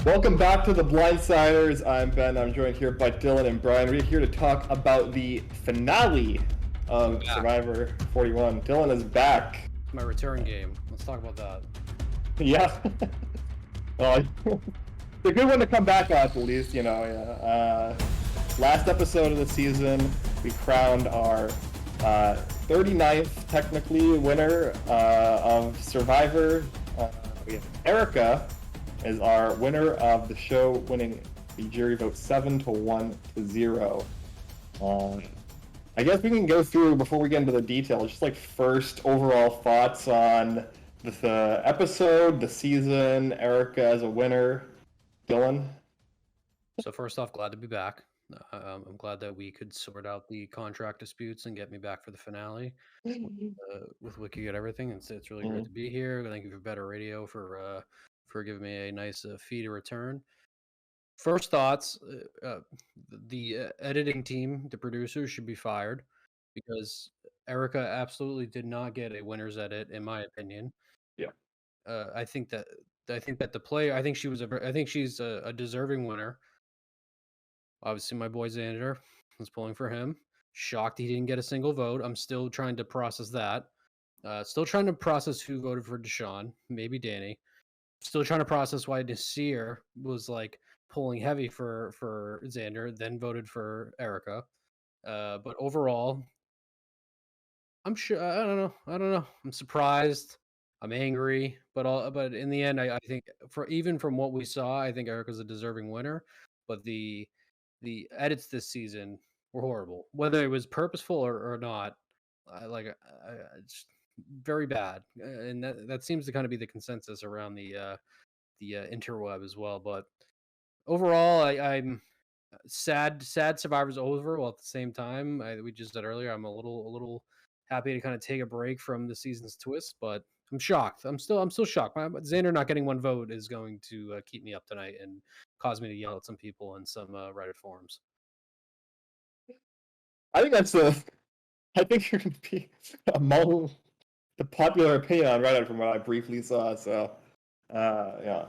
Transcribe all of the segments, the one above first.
Welcome back to the Blindsiders. I'm Ben. I'm joined here by Dylan and Brian. We're here to talk about the finale of Survivor 41. Dylan is back. My return game. Let's talk about that. Yeah. Well, it's a good one to come back at least, you know. Yeah. Last episode of the season, we crowned our 39th, technically, winner of Survivor. We have Erica is our winner of the show, winning the jury vote 7-1-0. I guess we can go through, before we get into the details, just like first overall thoughts on the episode, the season, Erica as a winner. Dylan? So first off, glad to be back. I'm glad that we could sort out the contract disputes and get me back for the finale with Wiki and everything. It's really great to be here. Thank you for Better Radio for giving me a nice fee to return. First thoughts, the editing team, the producers should be fired because Erica absolutely did not get a winner's edit, in my opinion. Yeah. I think that the player, I think she's a deserving winner. Obviously, my boy Xander was pulling for him. Shocked he didn't get a single vote. I'm still trying to process that. Still trying to process who voted for Deshaun, maybe Danny. Still trying to process why Nasir was like pulling heavy for Xander, then voted for Erica. But overall, I'm sure I don't know. I'm surprised. I'm angry, but in the end, I think even from what we saw, I think Erica's a deserving winner. But the edits this season were horrible, whether it was purposeful or not. It's very bad, and that seems to kind of be the consensus around the interweb as well. But overall, I'm sad. Survivor's over. While at the same time, we just said earlier, I'm a little happy to kind of take a break from the season's twist, but I'm shocked. I'm still shocked. Xander not getting one vote is going to keep me up tonight and cause me to yell at some people in some Reddit forums. I think I think you're going to be among the popular opinion on Reddit from what I briefly saw. So, yeah,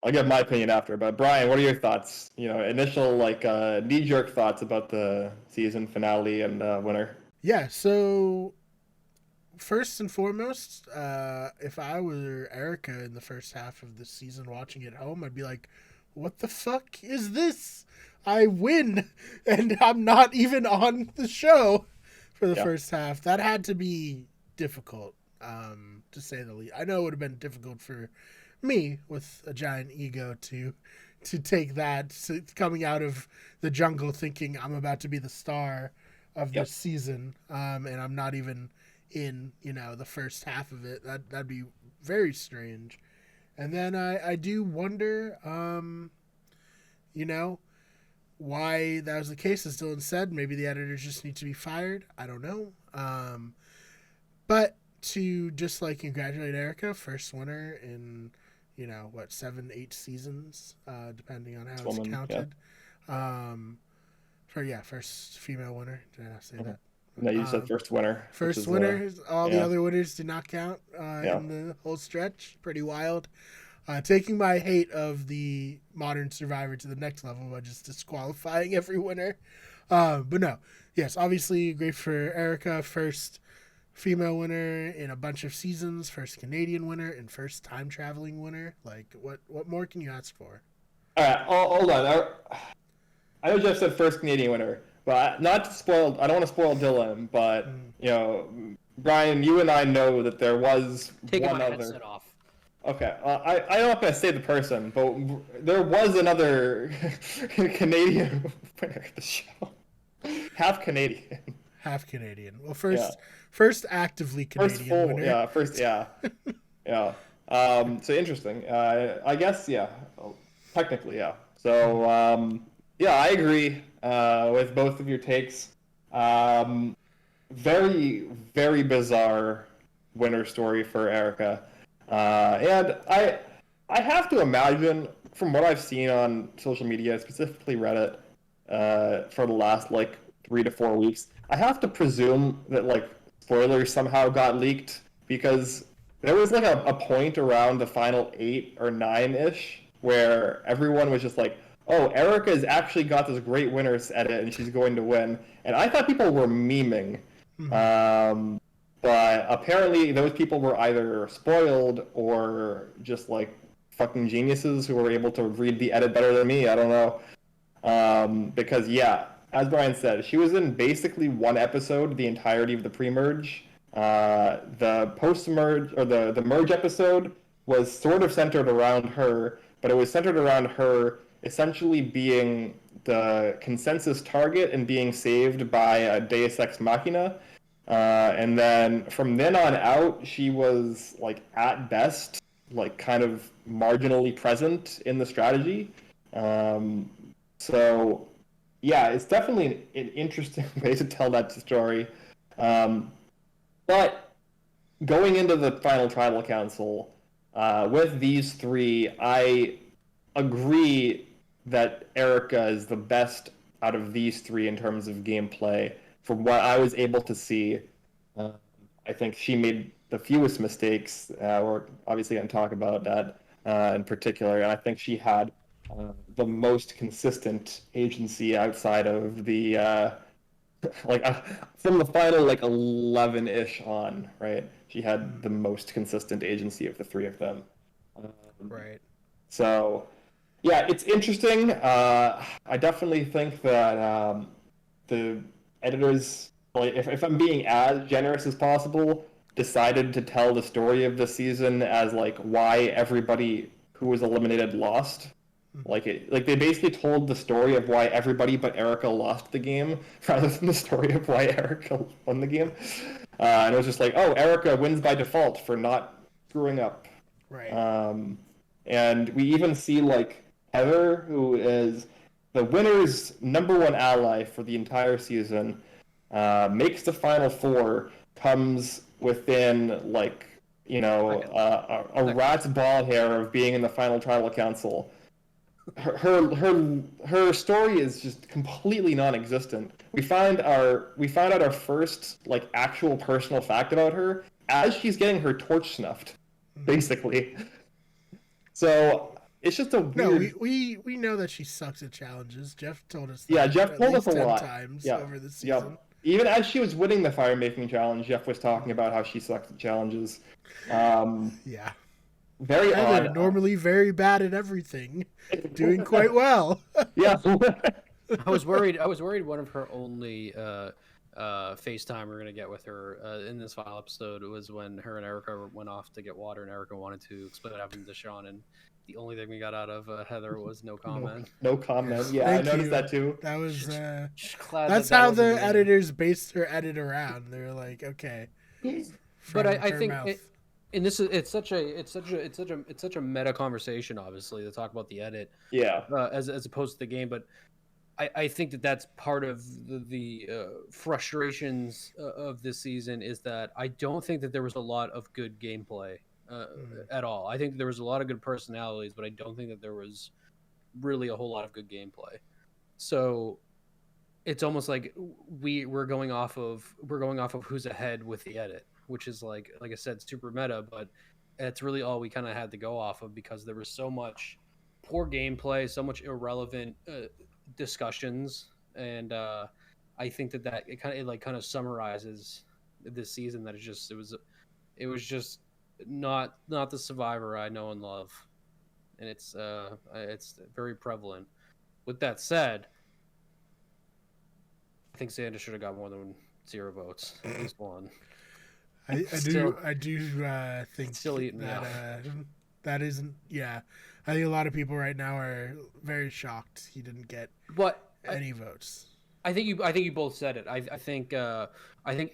I'll give my opinion after. But Brian, what are your thoughts? Initial knee-jerk thoughts about the season finale and winner. Yeah. So, first and foremost, if I were Erica in the first half of the season watching at home, I'd be like, "What the fuck is this? I win, and I'm not even on the show for the first half." That had to be difficult, to say the least. I know it would have been difficult for me with a giant ego to take that, coming out of the jungle thinking I'm about to be the star of this season, and I'm not even in, the first half of it. That'd be very strange. And then I do wonder, why that was the case. As Dylan said, maybe the editors just need to be fired. I don't know. But to just congratulate Erica, first winner in, 7-8 seasons, depending on how it's counted. Yeah. First female winner. Did I not say that? No, you said first winner. First winner. All the other winners did not count in the whole stretch. Pretty wild. Taking my hate of the modern Survivor to the next level by just disqualifying every winner. But no. Yes, obviously great for Erica. First female winner in a bunch of seasons. First Canadian winner and first time-traveling winner. What more can you ask for? All right, hold on. I know Jeff said first Canadian winner, but not to spoil. I don't want to spoil Dylan, but Brian, you and I know that there was Taking one my other. headset off. Okay, I'm not going to say the person, but there was another Canadian winner of the show. Half Canadian. Half Canadian. Well, first actively Canadian winner. Yeah, first, yeah. Yeah. So interesting. I guess, yeah. Technically, yeah. So, I agree with both of your takes. Very, very bizarre winner story for Erica. And I have to imagine, from what I've seen on social media, specifically Reddit, for the last 3 to 4 weeks, I have to presume that spoilers somehow got leaked, because there was a point around the final 8 or 9-ish where everyone was just like, "Oh, Erica's actually got this great winners edit, and she's going to win." And I thought people were memeing, but apparently those people were either spoiled or just like fucking geniuses who were able to read the edit better than me. I don't know, because yeah, as Brian said, she was in basically one episode the entirety of the pre-merge. The post-merge or the merge episode was sort of centered around her, but it was centered around her essentially being the consensus target and being saved by a Deus Ex Machina. And then from then on out, she was like at best like kind of marginally present in the strategy. So yeah, it's definitely an interesting way to tell that story. But going into the final tribal council, with these three, I agree that Erica is the best out of these three in terms of gameplay. From what I was able to see, I think she made the fewest mistakes. We're obviously going to talk about that in particular. And I think she had the most consistent agency outside of the from the final 11-ish on, right? She had the most consistent agency of the three of them. Right. So, yeah, it's interesting. I definitely think that the editors, if I'm being as generous as possible, decided to tell the story of the season as why everybody who was eliminated lost. They basically told the story of why everybody but Erica lost the game, rather than the story of why Erica won the game. And it was just oh, Erica wins by default for not screwing up. Right. And we even see Heather, who is the winner's #1 ally for the entire season, makes the final four, comes within a rat's ball hair of being in the final tribal council. Her story is just completely non-existent. We found out our first actual personal fact about her as she's getting her torch snuffed, basically. So it's just a weird. No, we know that she sucks at challenges. Jeff told us. Yeah, Jeff told us a 10 lot times yeah. over the season. Yep. Even as she was winning the fire making challenge, Jeff was talking about how she sucks at challenges. Yeah. Very odd. Normally very bad at everything, doing quite well. Yeah. I was worried one of her only FaceTime we're gonna get with her in this final episode was when her and Erica went off to get water, and Erica wanted to explain what happened to Sean, and the only thing we got out of Heather was no comment. No comment. Yeah, I noticed that too. That was. That's how the editors based their edit around. They're like, okay. But I think. And it's such a meta conversation, obviously, to talk about the edit, as opposed to the game. But I think that's part of the frustrations of this season is that I don't think that there was a lot of good gameplay at all. I think there was a lot of good personalities, but I don't think that there was really a whole lot of good gameplay. So it's almost like we're going off of who's ahead with the edit, which is like I said, super meta, but it's really all we kind of had to go off of because there was so much poor gameplay, so much irrelevant discussions, and I think that it kind of summarizes this season. That it was just not the Survivor I know and love, and it's very prevalent. With that said, I think Xander should have got more than 0 votes, at least one. I do think still eating that isn't. Yeah, I think a lot of people right now are very shocked he didn't get any votes. I think you both said it. I think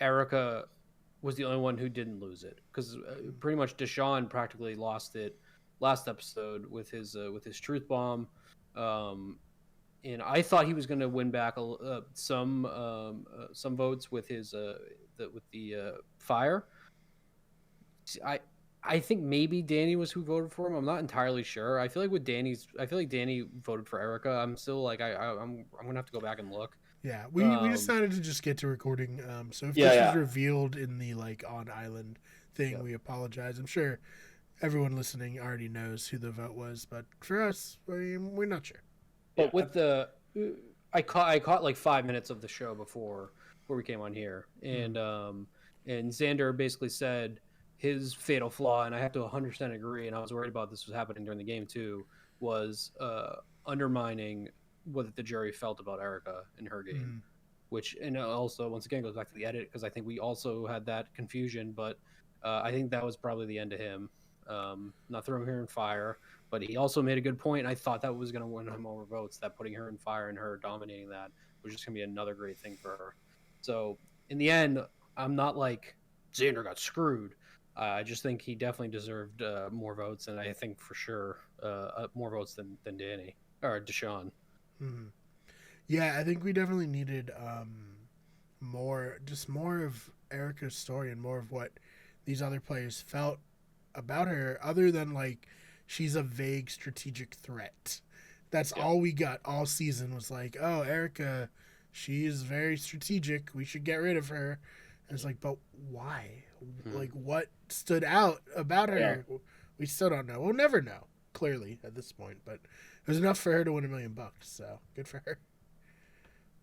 Erica was the only one who didn't lose it because pretty much Deshaun practically lost it last episode with his truth bomb. And I thought he was going to win back some votes with his the fire. I think maybe Danny was who voted for him. I'm not entirely sure. I feel like Danny voted for Erica. I'm still I'm gonna have to go back and look. Yeah, we decided to just get to recording. So if this was revealed in the on island thing, we apologize. I'm sure everyone listening already knows who the vote was, but for us, we're not sure. But with the, I caught like 5 minutes of the show before we came on here, and Xander basically said his fatal flaw, and I have to 100% agree, and I was worried about this was happening during the game too, was undermining what the jury felt about Erica in her game, which, and also once again goes back to the edit, because I think we also had that confusion, but I think that was probably the end of him. Not throwing her in fire, but he also made a good point. I thought that was going to win him over votes, that putting her in fire and her dominating that was just going to be another great thing for her. So in the end, I'm not like Xander got screwed. I just think he definitely deserved more votes, and I think for sure more votes than Danny or Deshaun. Mm-hmm. Yeah, I think we definitely needed more of Erica's story and more of what these other players felt about her, other than like she's a vague strategic threat. That's all we got all season was like, oh, Erica, she is very strategic. We should get rid of her. And it's like, but why? Like, what stood out about her? Yeah. We still don't know. We'll never know, clearly, at this point. But it was enough for her to win $1 million. So good for her.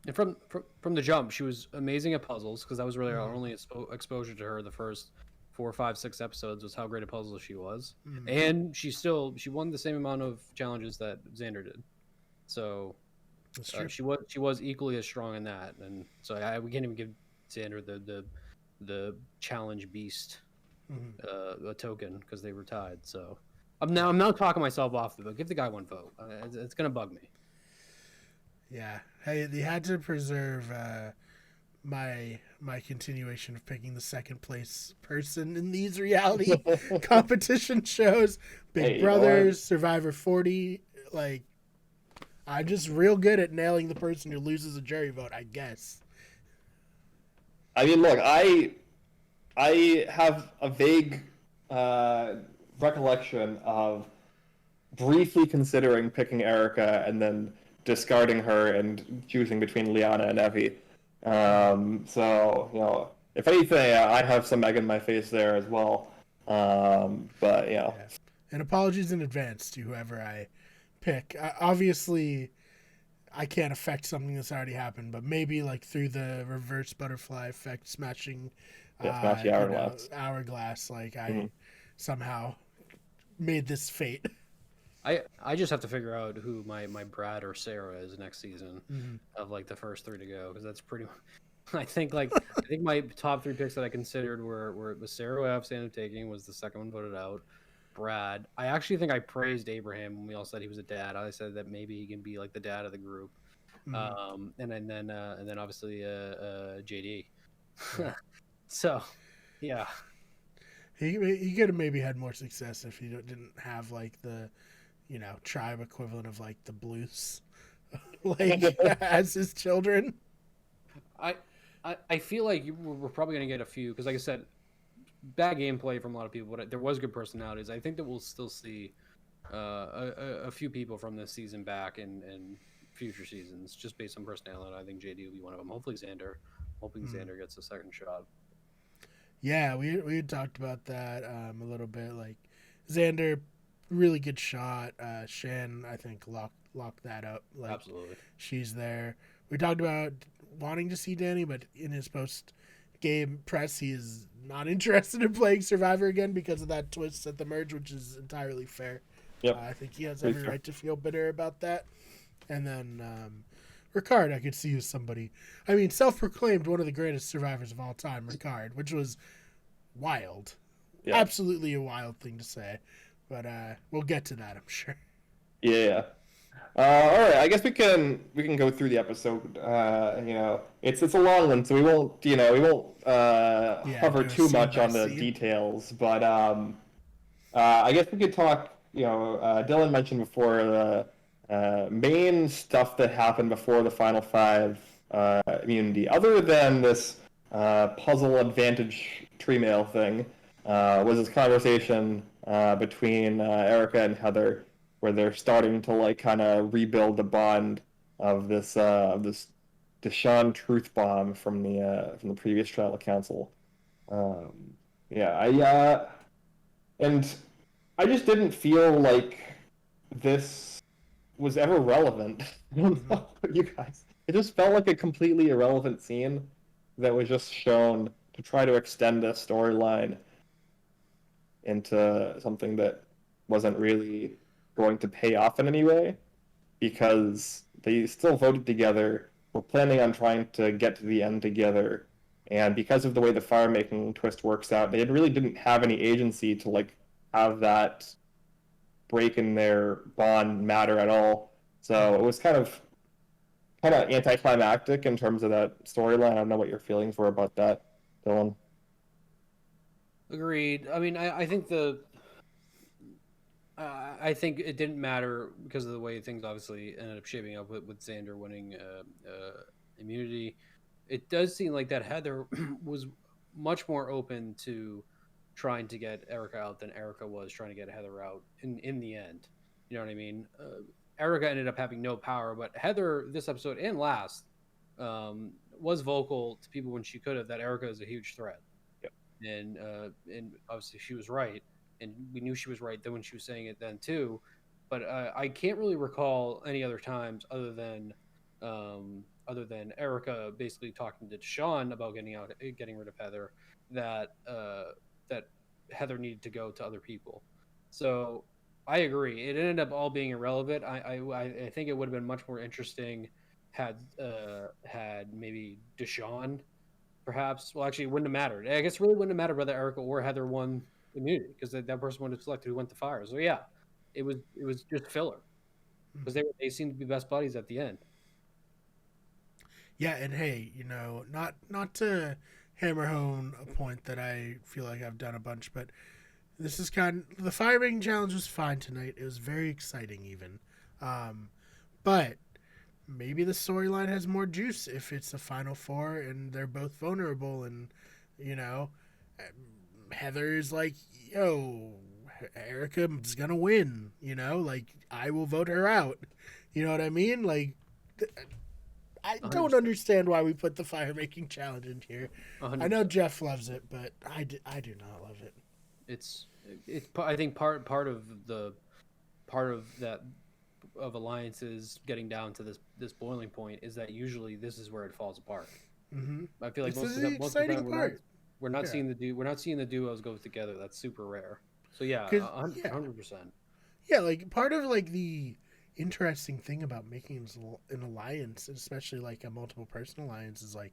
And from the jump, she was amazing at puzzles, because that was really our only exposure to her the first 4, 5, 6 episodes, was how great a puzzler she was. And she won the same amount of challenges that Xander did. So she was equally as strong in that. And so we can't even give Xander the challenge beast a token, because they were tied. So I'm now talking myself off the vote. Give the guy one vote. It's gonna bug me. Yeah. Hey, they had to preserve my continuation of picking the second place person in these reality competition shows. Big Brothers, Survivor 40. Like, I'm just real good at nailing the person who loses a jury vote, I guess. I mean, look, I have a vague recollection of briefly considering picking Erica and then discarding her and choosing between Liana and Evie. So, you know, if anything, I have some egg in my face there as well. But, you know. Yeah. And apologies in advance to whoever I pick. Obviously, I can't affect something that's already happened, but maybe like through the reverse butterfly effect, smashing the hourglass. Hourglass, like I somehow made this fate. I just have to figure out who my Brad or Sarah is next season of like the first 3 to go, because that's pretty. I think my top 3 picks that I considered were it was Sarah, who I have stand up taking, was the second one voted out. Brad, I actually think I praised Abraham when we all said he was a dad. I said that maybe he can be like the dad of the group, and then obviously JD. So, yeah. He could have maybe had more success if he didn't have like the, you know, tribe equivalent of like the Blues, like as his children. I feel like we're probably gonna get a few, because like I said, bad gameplay from a lot of people, but there was good personalities. I think that we'll still see a few people from this season back in future seasons, just based on personality. I think JD will be one of them. Hopefully Xander. Hoping Xander gets a second shot. Yeah, we had talked about that a little bit. Like Xander, really good shot. Shan, I think locked that up. Like, absolutely, she's there. We talked about wanting to see Danny, but in his post-game press, he is not interested in playing Survivor again because of that twist at the merge, which is entirely fair. Yep. I think he has every right to feel bitter about that. And then Ricard, I could see as somebody. I mean, self-proclaimed one of the greatest survivors of all time, Ricard, which was wild. Yeah. Absolutely a wild thing to say. But we'll get to that, I'm sure. Yeah. All right. I guess we can go through the episode. You know, it's a long one, so we won't cover too much on the details. But I guess we could talk. You know, Dylan mentioned before the main stuff that happened before the Final Five immunity, other than this puzzle advantage tree mail thing, was this conversation between Erica and Heather, where they're starting to like kind of rebuild the bond of this Deshaun truth bomb from the previous tribal council. And I just didn't feel like this was ever relevant. I don't know about you guys. It just felt like a completely irrelevant scene that was just shown to try to extend a storyline into something that wasn't really going to pay off in any way because they still voted together, were planning on trying to get to the end together, and because of the way the fire making twist works out, they really didn't have any agency to like have that break in their bond matter at all. So it was kind of anticlimactic in terms of that storyline. I don't know what your feelings were about that, Dylan. Agreed. I mean, I think it didn't matter because of the way things obviously ended up shaping up with Xander winning immunity. It does seem like that Heather was much more open to trying to get Erica out than Erica was trying to get Heather out in the end. You know what I mean? Erica ended up having no power, but Heather this episode and last was vocal to people when she could have that Erica is a huge threat, Yep. and obviously she was right, and we knew she was right then when she was saying it then too. But I can't really recall any other times other than Erica basically talking to Deshaun about getting rid of Heather, that that Heather needed to go to other people. So I agree. It ended up all being irrelevant. I think it would have been much more interesting had maybe Deshaun perhaps. Well, actually, it wouldn't have mattered. I guess it really wouldn't have mattered whether Erica or Heather won immunity because that person would have selected who went to fire. So yeah, it was just filler because they seemed to be best buddies at the end. Yeah, and hey, not to hammer home a point that I feel like I've done a bunch, but this is the fire making challenge was fine tonight. It was very exciting, even, but maybe the storyline has more juice if it's the final four and they're both vulnerable, and you know, Heather's like, yo, Erica's gonna win. Like I will vote her out. You know what I mean? Like. I don't 100%. understand why we put the fire making challenge in here. 100%. I know Jeff loves it, but I do not love it. It's I think part of that of alliances getting down to this boiling point is that usually this is where it falls apart. Mm-hmm. I feel like This most is of the the exciting time part. we're not Yeah. seeing the duos go together. That's super rare. So yeah, 'Cause, 100%. Yeah, like part of like the interesting thing about making an alliance, especially like a multiple person alliance, is like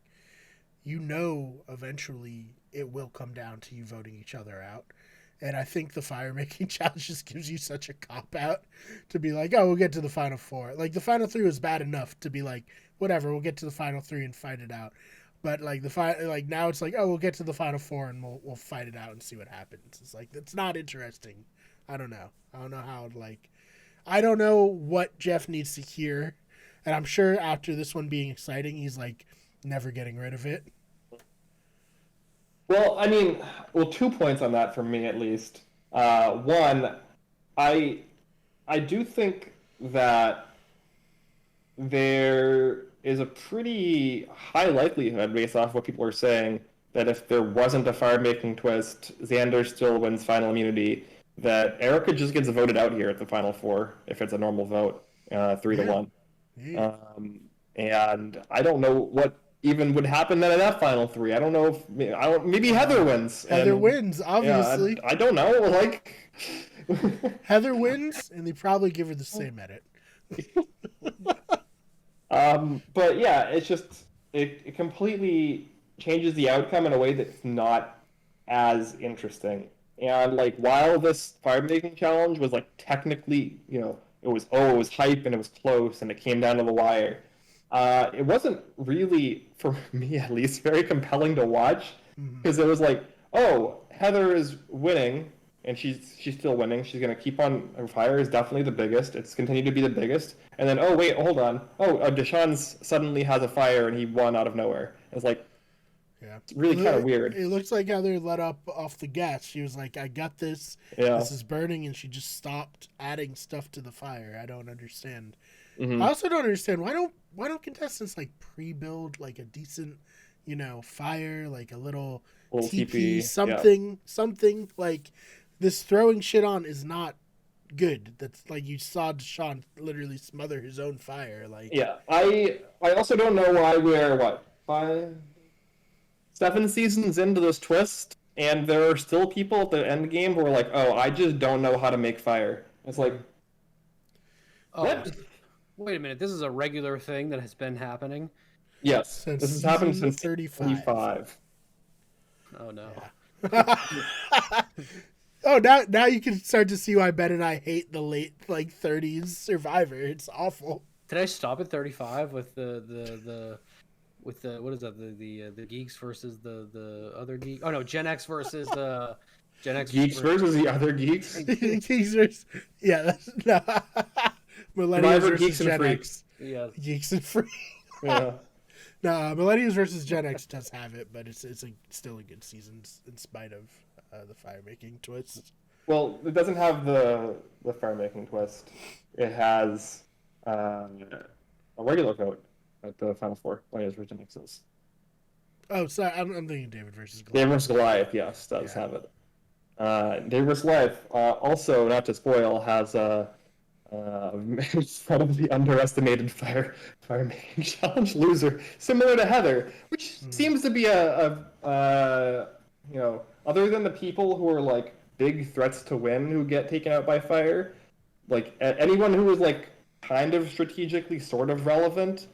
eventually it will come down to you voting each other out. And I think the fire making challenge just gives you such a cop out to be like, oh, we'll get to the final four. Like the final three was bad enough to be like, whatever, we'll get to the final three and fight it out. But like like now it's like, oh, we'll get to the final four and we'll fight it out and see what happens. It's like it's not interesting. I don't know how I don't know what Jeff needs to hear, and I'm sure after this one being exciting, he's like never getting rid of it. Well, I mean, 2 points on that from me at least. One, I I do think that there is a pretty high likelihood, based off what people are saying, that if there wasn't a fire-making twist, Xander still wins final immunity. That Erica just gets voted out here at the final four if it's a normal vote, 3-1. Yeah. And I don't know what even would happen then in that final three. I don't know if maybe Heather wins. Heather wins, obviously. I don't know. Like Heather wins, and they probably give her the same edit. But yeah, it's just it completely changes the outcome in a way that's not as interesting. And like while this fire making challenge was like technically, it was hype and it was close and it came down to the wire. It wasn't really, for me at least, very compelling to watch because it was like, oh, Heather is winning and she's still winning. She's gonna keep on. Her fire is definitely the biggest. It's continued to be the biggest. And then, oh wait, hold on. Oh, Deshaun's suddenly has a fire and he won out of nowhere. It's like, yeah, it's really kind of weird. It looks like Heather let up off the gas. She was like, "I got this. Yeah. This is burning," and she just stopped adding stuff to the fire. I don't understand. Mm-hmm. I also don't understand why don't contestants like pre-build like a decent, fire, like a little teepee, teepee, something like this throwing shit on is not good. That's like you saw Deshaun literally smother his own fire. Like, Yeah, I also don't know why we're what 7 seasons into this twist, and there are still people at the end game who are like, "Oh, I just don't know how to make fire." It's like, Oh, what? wait a minute. This is a regular thing that has been happening. Yes, Since this has happened season since 35. 35. Oh no. Oh, now you can start to see why Ben and I hate the late 30s Survivor. It's awful. Did I stop at 35 with the what is that, the geeks versus the other geek? Oh no, Gen X versus the Gen X Geeks versus the other geeks. Geeks versus, yeah, no. Millennials Survivor, versus Geeks and Gen Freaks. X. Yeah. Geeks and Freaks. Yeah. No, Millennials versus Gen X does have it, but it's still a good season in spite of the fire making twist. Well, it doesn't have the fire making twist. It has a regular vote at the final four. Players versus Nexus. Oh, sorry, I'm thinking David versus Goliath. David versus Goliath, yes, does have it. David versus Goliath, also, not to spoil, has one of the underestimated fire making challenge loser, similar to Heather, which seems to be other than the people who are like big threats to win who get taken out by fire, like anyone who is like kind of strategically sort of relevant,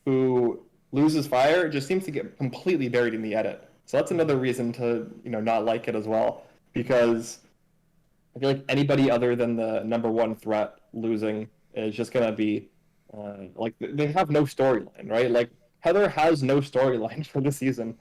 who loses fire, it just seems to get completely buried in the edit. So that's another reason to not like it as well, because I feel like anybody other than the number one threat losing is just gonna be like they have no storyline, right? Like Heather has no storyline for the season.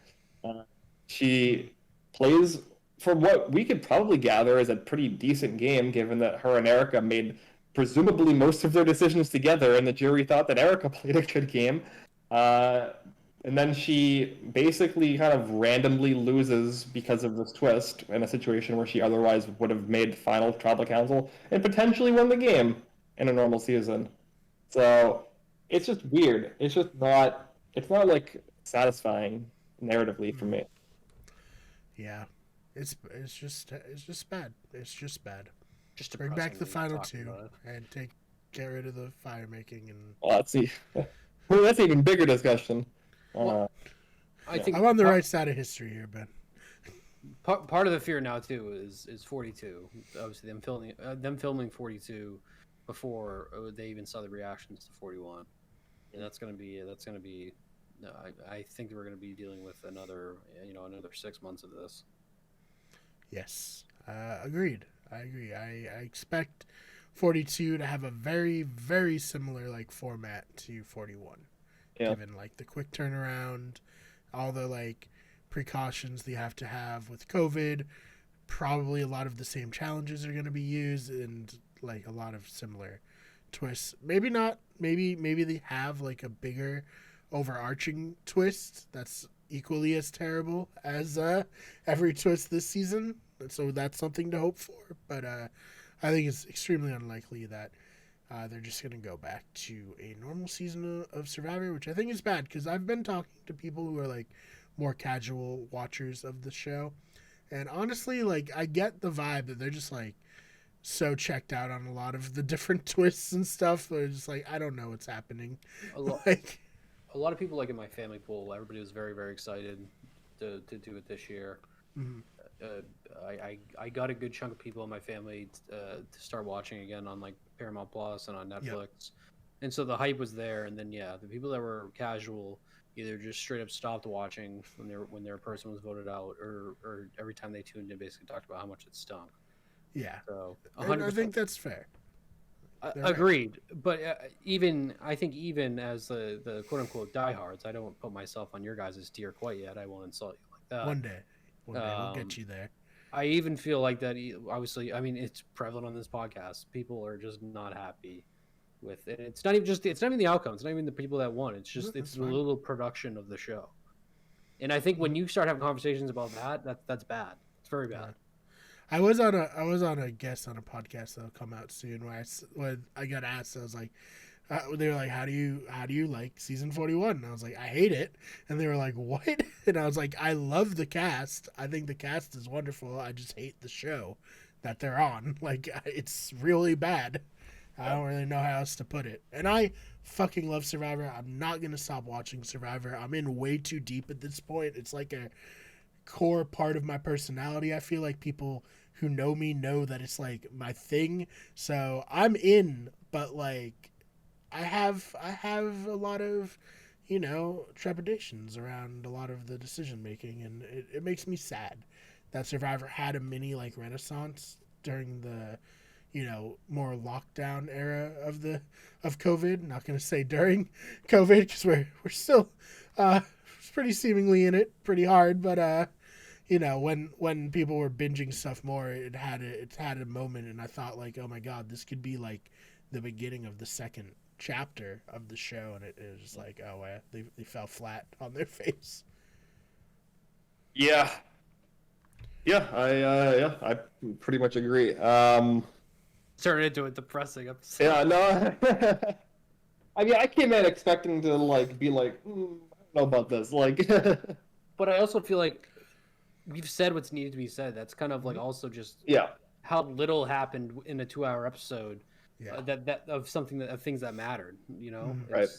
She plays, from what we could probably gather, is a pretty decent game, given that her and Erica made presumably most of their decisions together, and the jury thought that Erica played a good game. And then she basically kind of randomly loses because of this twist in a situation where she otherwise would have made final tribal council and potentially won the game in a normal season. So it's just weird. It's not like satisfying narratively for me. Yeah, it's just bad. It's just bad. Just Bring back the final depressing two when you talk about and get rid of the fire making and. Well, that's an even bigger discussion. Well, I think I'm on the right side of history here, Ben. part of the fear now too is 42. Obviously, them filming 42 before they even saw the reactions to 41, and that's gonna be. I think we're gonna be dealing with another 6 months of this. Yes, agreed. I agree. I expect 42 to have a very, very similar format to 41. Yeah. Given the quick turnaround, all the precautions they have to have with COVID, probably a lot of the same challenges are going to be used, and a lot of similar twists. Maybe not. Maybe they have a bigger overarching twist that's equally as terrible as every twist this season. So that's something to hope for. But I think it's extremely unlikely that they're just going to go back to a normal season of Survivor, which I think is bad, because I've been talking to people who are more casual watchers of the show. And honestly, I get the vibe that they're just so checked out on a lot of the different twists and stuff. They're just I don't know what's happening. A lot of people in my family pool, everybody was very, very excited to do it this year. Mm-hmm. I got a good chunk of people in my family to start watching again on Paramount Plus and on Netflix, and so the hype was there. And then the people that were casual either just straight up stopped watching when their person was voted out, or every time they tuned in, basically talked about how much it stunk. Yeah, so I think that's fair. Agreed, but I think even as the quote unquote diehards, I don't put myself on your guys' tier quite yet. I won't insult you like that. One day we'll get you there. I even feel like that. Obviously, I mean, it's prevalent on this podcast. People are just not happy with it. It's not even the outcome. It's not even the people that won. It's just it's the little production of the show. And I think when you start having conversations about that's bad. It's very bad. I was on a guest on a podcast that'll come out soon when I got asked. I was like, They were like, how do you like season 41? And I was like, I hate it. And they were like, what? And I was like, I love the cast. I think the cast is wonderful. I just hate the show that they're on. Like, it's really bad. I don't really know how else to put it. And I fucking love Survivor. I'm not going to stop watching Survivor. I'm in way too deep at this point. It's like a core part of my personality. I feel like people who know me know that it's like my thing. So I'm in, but like I have a lot of, trepidations around a lot of the decision making, and it makes me sad that Survivor had a mini like renaissance during the more lockdown era of COVID. Not going to say during COVID because we're still pretty seemingly in it pretty hard, but when people were binging stuff more, it had a moment, and I thought like, oh my god, this could be like the beginning of the second chapter of the show, and it was just like, oh they fell flat on their face. Yeah. I pretty much agree. Turned into a depressing episode. Yeah, no. I mean, I came in expecting to like be like, I don't know about this, like. But I also feel like we've said what's needed to be said. That's kind of like also just how little happened in a 2-hour episode. Yeah. That of things that mattered. Right.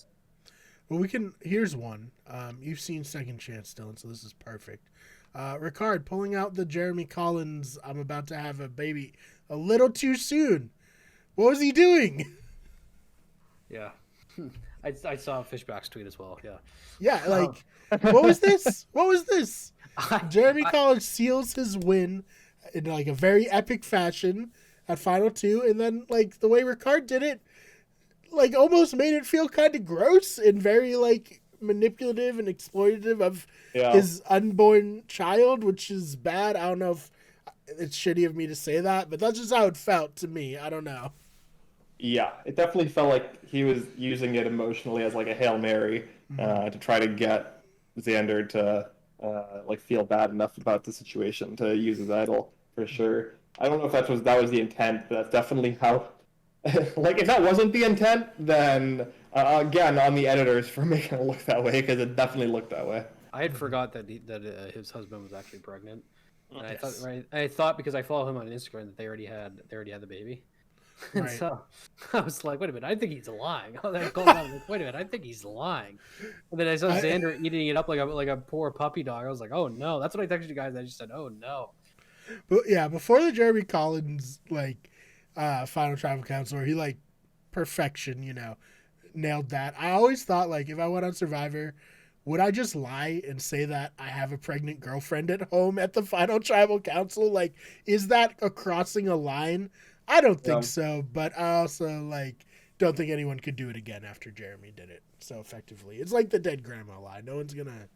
Well, here's one. You've seen Second Chance, Dylan, so this is perfect. Ricard pulling out the Jeremy Collins, I'm about to have a baby a little too soon. What was he doing? Yeah. I saw Fishback's tweet as well. Yeah. Yeah, like, what was this? What was this? Jeremy Collins seals his win in like a very epic fashion at Final 2, and then like the way Ricard did it, like almost made it feel kind of gross and very like manipulative and exploitative of his unborn child, which is bad. I don't know if it's shitty of me to say that, but that's just how it felt to me. I don't know. Yeah, it definitely felt like he was using it emotionally as like a Hail Mary to try to get Xander to like feel bad enough about the situation to use his idol for sure. I don't know if that was the intent, but that's definitely how. Like, if that wasn't the intent, then again on the editors for making it look that way, because it definitely looked that way. I had forgot that his husband was actually pregnant. And Yes. I thought because I follow him on Instagram that they already had the baby. And Right. so I was like, wait a minute, I think he's lying. Oh, then I was like, wait a minute, I think he's lying. And then I saw Xander eating it up like a poor puppy dog. I was like, oh no. That's what I texted you guys. I just said, oh no. But yeah, before the Jeremy Collins like final tribal council where he like perfection, nailed that. I always thought like if I went on Survivor, would I just lie and say that I have a pregnant girlfriend at home at the final tribal council? Like, is that crossing a line? I don't think so, but I also like don't think anyone could do it again after Jeremy did it so effectively. It's like the dead grandma lie. No one's gonna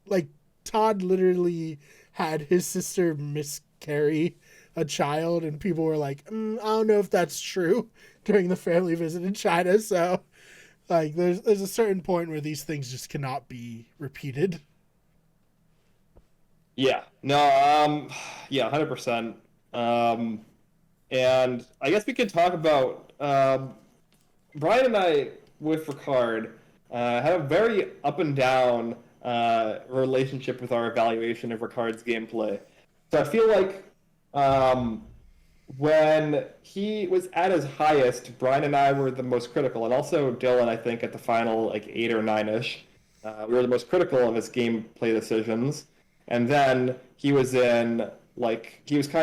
like Todd literally had his sister miscarry a child, and people were like, I don't know if that's true during the family visit in China. So like there's a certain point where these things just cannot be repeated. Yeah. No, 100%. And I guess we could talk about Brian and I with Ricard have a very up and down relationship with our evaluation of Ricard's gameplay. So I feel like when he was at his highest, Brian and I were the most critical, and also Dylan, I think, at the final like 8 or 9-ish. We were the most critical of his gameplay decisions. And then he was kind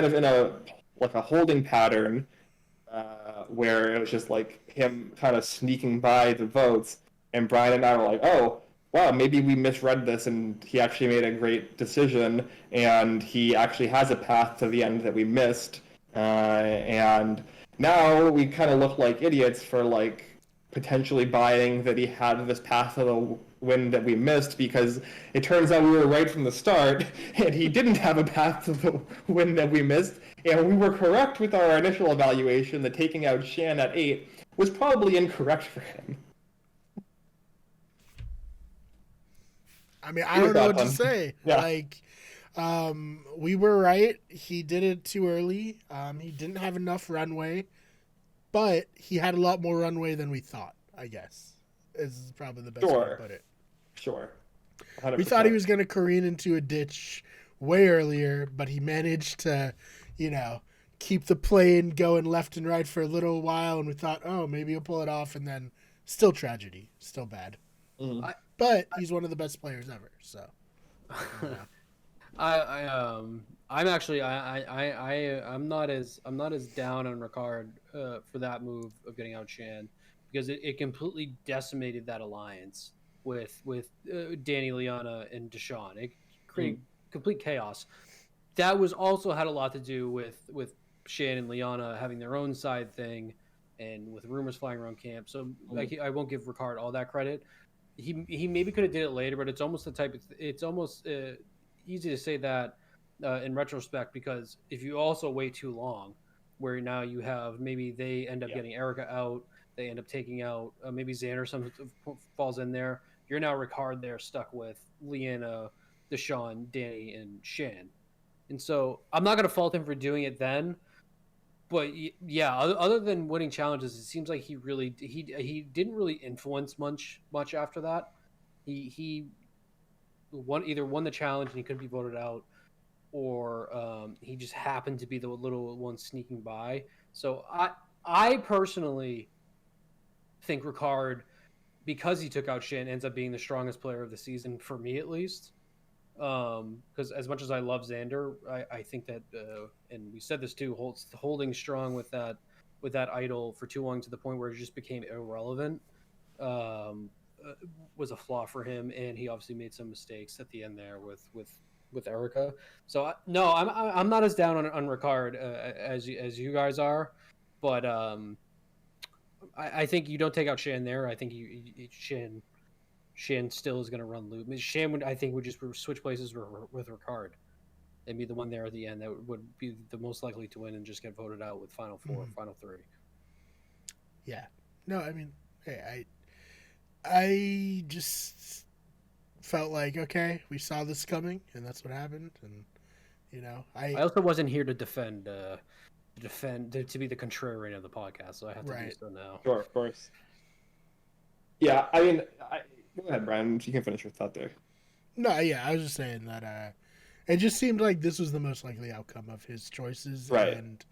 of in a holding pattern where it was just like him kind of sneaking by the votes, and Brian and I were like, oh, wow, maybe we misread this and he actually made a great decision and he actually has a path to the end that we missed. And now we kind of look like idiots for like potentially buying that he had this path to the win that we missed, because it turns out we were right from the start and he didn't have a path to the win that we missed. And we were correct with our initial evaluation that taking out Shan at 8 was probably incorrect for him. I mean, I don't know what to say. Yeah. Like, we were right. He did it too early. He didn't have enough runway. but he had a lot more runway than we thought, I guess. Is probably the best way to put it. Sure. 100%. We thought he was going to careen into a ditch way earlier, but he managed to, keep the plane going left and right for a little while, and we thought, oh, maybe he'll pull it off, and then still tragedy, still bad. Mm-hmm. But he's one of the best players ever, so. I'm actually I'm not as down on Ricard for that move of getting out Shan, because it completely decimated that alliance with Danny, Liana, and Deshawn. It created complete chaos. That was also had a lot to do with Shan and Liana having their own side thing, and with rumors flying around camp. So I won't give Ricard all that credit. He maybe could have did it later, but it's almost easy to say that in retrospect, because if you also wait too long, where now you have maybe they end up getting Erica out, they end up taking out maybe Xander falls in there. You're now Ricard there stuck with Liana, Deshawn, Danny, and Shan. And so I'm not going to fault him for doing it then. But yeah, other than winning challenges, it seems like he didn't really influence much after that. He either won the challenge and he couldn't be voted out, or he just happened to be the little one sneaking by. So I personally think Ricard, because he took out Shan, ends up being the strongest player of the season, for me at least. Because as much as I love Xander, I think that, and we said this too, holding strong with that idol for too long, to the point where it just became irrelevant, was a flaw for him, and he obviously made some mistakes at the end there with Erica. So no, I'm not as down on Ricard as you guys are, but I think you don't take out Shan there. I think Shan still is going to run loop. Shan would just switch places with Ricard and be the one there at the end that would be the most likely to win and just get voted out with final four, final three. Yeah. No, I mean, hey, I just felt like, okay, we saw this coming, and that's what happened. And I also wasn't here to defend to be the contrarian of the podcast, so I have to do so now. Sure, of course. Yeah, I mean, go ahead, Brian. You can finish your thought there. No, yeah, I was just saying that it just seemed like this was the most likely outcome of his choices. Right. And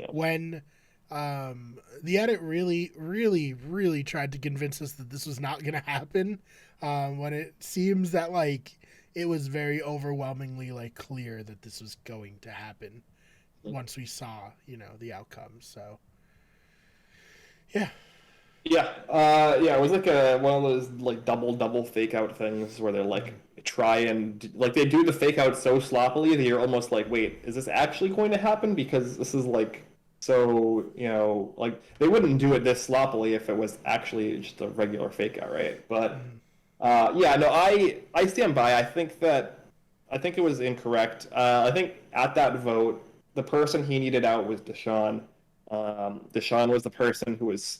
when the edit really, really, really tried to convince us that this was not going to happen, when it seems that, like, it was very overwhelmingly, like, clear that this was going to happen once we saw, the outcome. So, yeah. Yeah, it was like one of those like double fake out things where they're like try and like they do the fake out so sloppily that you're almost like, wait, is this actually going to happen? Because this is like so, like they wouldn't do it this sloppily if it was actually just a regular fake out, right? But I stand by. I think it was incorrect. I think at that vote, the person he needed out was Deshawn. Deshawn was the person who was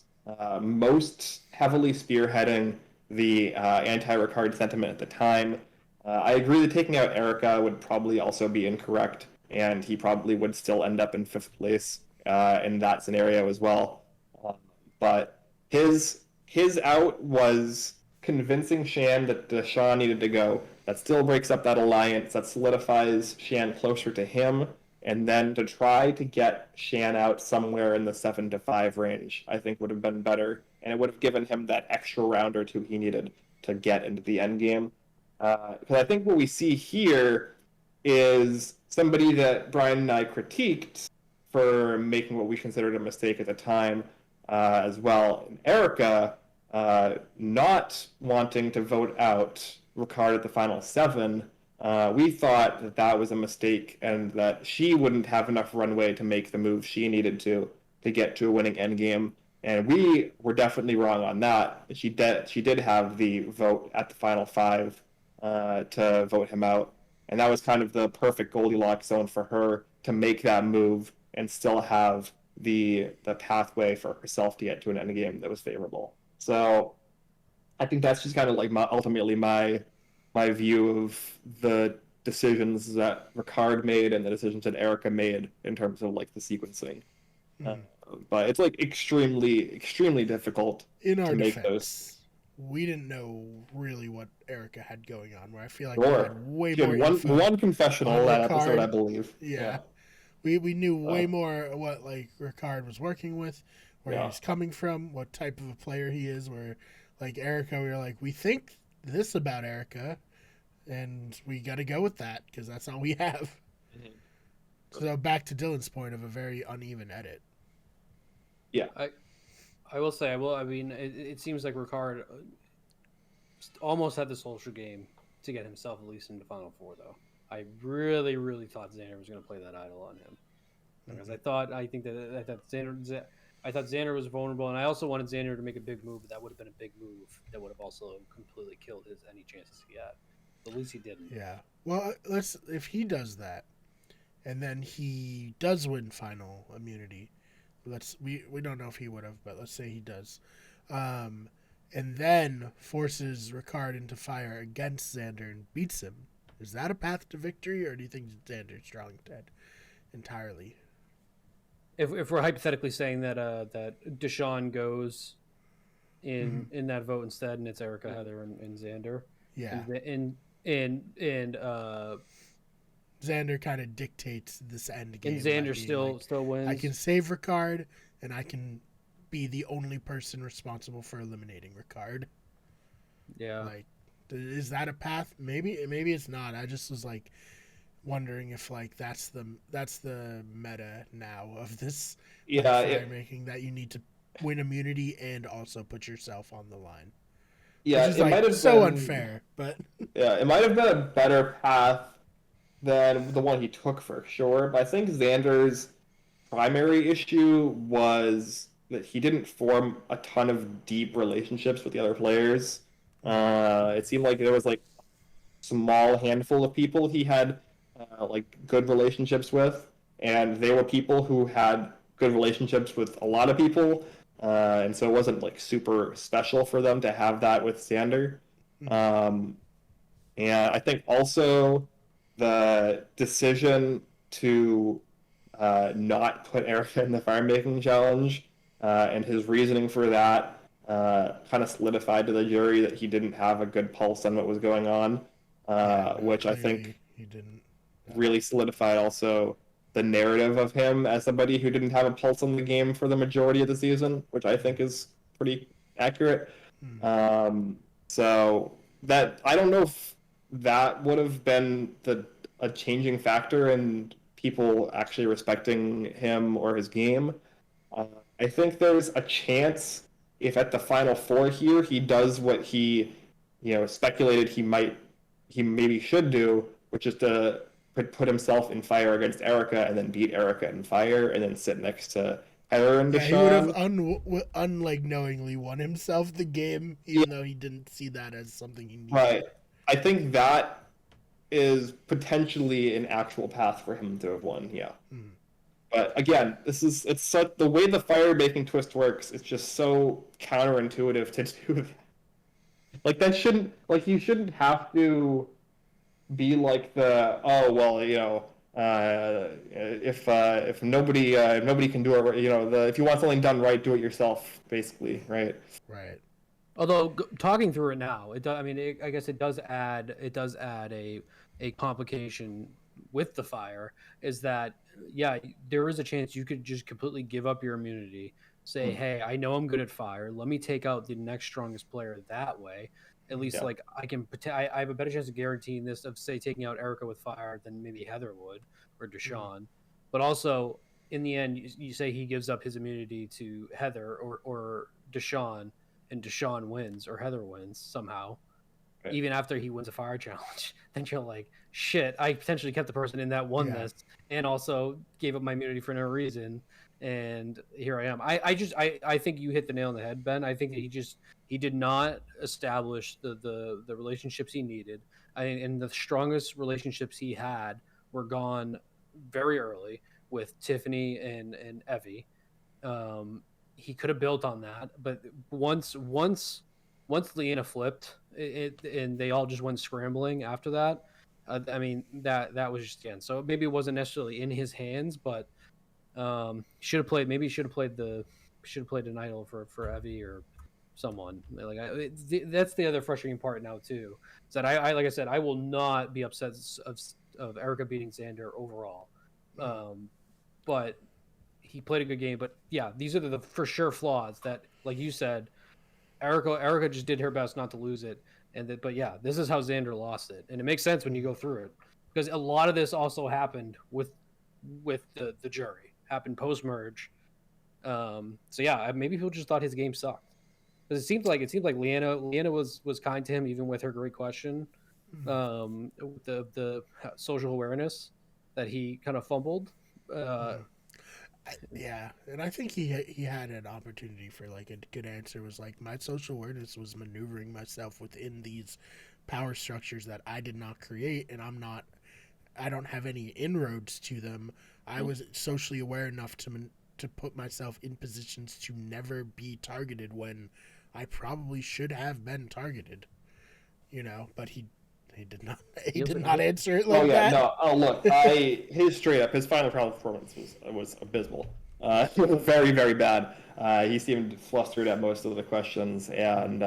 most heavily spearheading the anti-Ricard sentiment at the time. I agree that taking out Erica would probably also be incorrect, and he probably would still end up in 5th place in that scenario as well. But his out was convincing Shan that Deshawn needed to go. That still breaks up that alliance. That solidifies Shan closer to him. And then to try to get Shan out somewhere in the 7 to 5 range, I think would have been better. And it would have given him that extra round or two he needed to get into the end game. Because I think what we see here is somebody that Brian and I critiqued for making what we considered a mistake at the time as well. And Erica not wanting to vote out Ricard at the final 7. We thought that was a mistake and that she wouldn't have enough runway to make the move she needed to get to a winning endgame. And we were definitely wrong on that. She did have the vote at the final 5 to vote him out. And that was kind of the perfect Goldilocks zone for her to make that move and still have the pathway for herself to get to an endgame that was favorable. So I think that's just kind of like ultimately my view of the decisions that Ricard made and the decisions that Erica made in terms of like the sequencing. Uh, but it's like extremely difficult In our to make those. defense, we didn't know really what Erica had going on. Where I feel like we Sure. had way She had more one info. confessional on that episode, I Ricard. believe. Yeah, we knew way Uh, more what like Ricard was working with, where Yeah. he's coming from, what type of a player he is. Where like Erica, we were like, we think this about Erica, and we got to go with that because that's all we have. Mhm. So back to Dylan's point of a very uneven edit. I will say, I mean, it seems like Ricard almost had the social game to get himself at least into Final Four, though. I really, really thought Xander was going to play that idol on him because I thought Xander was vulnerable, and I also wanted Xander to make a big move. But that would have been a big move that would have also completely killed any chances he had. But at least he didn't. Yeah. Well, if he does that, and then he does win final immunity. We don't know if he would have, but let's say he does, and then forces Ricard into fire against Xander and beats him. Is that a path to victory, or do you think Xander's drawing dead entirely? If we're hypothetically saying that that Deshaun goes in that vote instead, and it's Erica, Heather, and Xander, Yeah, and Xander kind of dictates this end game. and Xander by being still wins. I can save Ricard, and I can be the only person responsible for eliminating Ricard. Yeah. Like, is that a path? Maybe it's not. I just was like wondering if like that's the meta now of this fire making, that you need to win immunity and also put yourself on the line. Yeah, Which is it might have so been unfair, but Yeah, it might have been a better path than the one he took for sure. But I think Xander's primary issue was that he didn't form a ton of deep relationships with the other players. It seemed like there was like a small handful of people he had like good relationships with, and they were people who had good relationships with a lot of people, and so it wasn't like super special for them to have that with Xander. Um, and I think also the decision to not put Erica in the fire making challenge and his reasoning for that kind of solidified to the jury that he didn't have a good pulse on what was going on, which I think he didn't. really solidified also the narrative of him as somebody who didn't have a pulse on the game for the majority of the season, which I think is pretty accurate. So that I don't know if that would have been a changing factor in people actually respecting him or his game. I think there's a chance if at the Final Four here he does what he, speculated he maybe should do, which is to put himself in fire against Erica and then beat Erica in fire and then sit next to Heather and Deshaun. He would have unlike knowingly won himself the game, even though he didn't see that as something he needed. Right. I think that is potentially an actual path for him to have won. Yeah. But again, it's so the way the fire making twist works. It's just so counterintuitive to do that. Like that shouldn't you shouldn't have to be like if nobody can do it, if you want something done right, do it yourself, basically, right? Right. Although talking through it now, I guess it does add a complication with the fire. Is that there is a chance you could just completely give up your immunity. Say, hey, I know I'm good at fire. Let me take out the next strongest player that way. At least, like I have a better chance of guaranteeing this of say taking out Erica with fire than maybe Heather would or Deshaun. But also, in the end, you say he gives up his immunity to Heather or Deshaun, and Deshaun wins or Heather wins somehow, even after he wins a fire challenge. Then you're like, shit, I potentially kept the person in that won this and also gave up my immunity for no reason. And here I am. I think you hit the nail on the head, Ben. I think that he did not establish the relationships he needed. And the strongest relationships he had were gone very early with Tiffany and Evie. He could have built on that, but once Leena flipped and they all just went scrambling after that, that was just the end. So maybe it wasn't necessarily in his hands, but Should have played. Maybe should have played an idol for Evie or someone. Like that's the other frustrating part now too. Is that I like I said, I will not be upset of Erica beating Xander overall. But he played a good game. But yeah, these are the for sure flaws that, like you said, Erica just did her best not to lose it. But yeah, this is how Xander lost it, and it makes sense when you go through it because a lot of this also happened with the jury, happened post merge. So yeah, maybe people just thought his game sucked because it seemed like Leanna was kind to him even with her great question, the social awareness that he kind of fumbled. Yeah, and I think he had an opportunity for like a good answer. Was like my social awareness was maneuvering myself within these power structures that I did not create, and I don't have any inroads to them. I was socially aware enough to put myself in positions to never be targeted when I probably should have been targeted. But he did not. He did not answer it like that. No. Oh, look, his final round performance was abysmal. It was very, very bad. He seemed flustered at most of the questions, and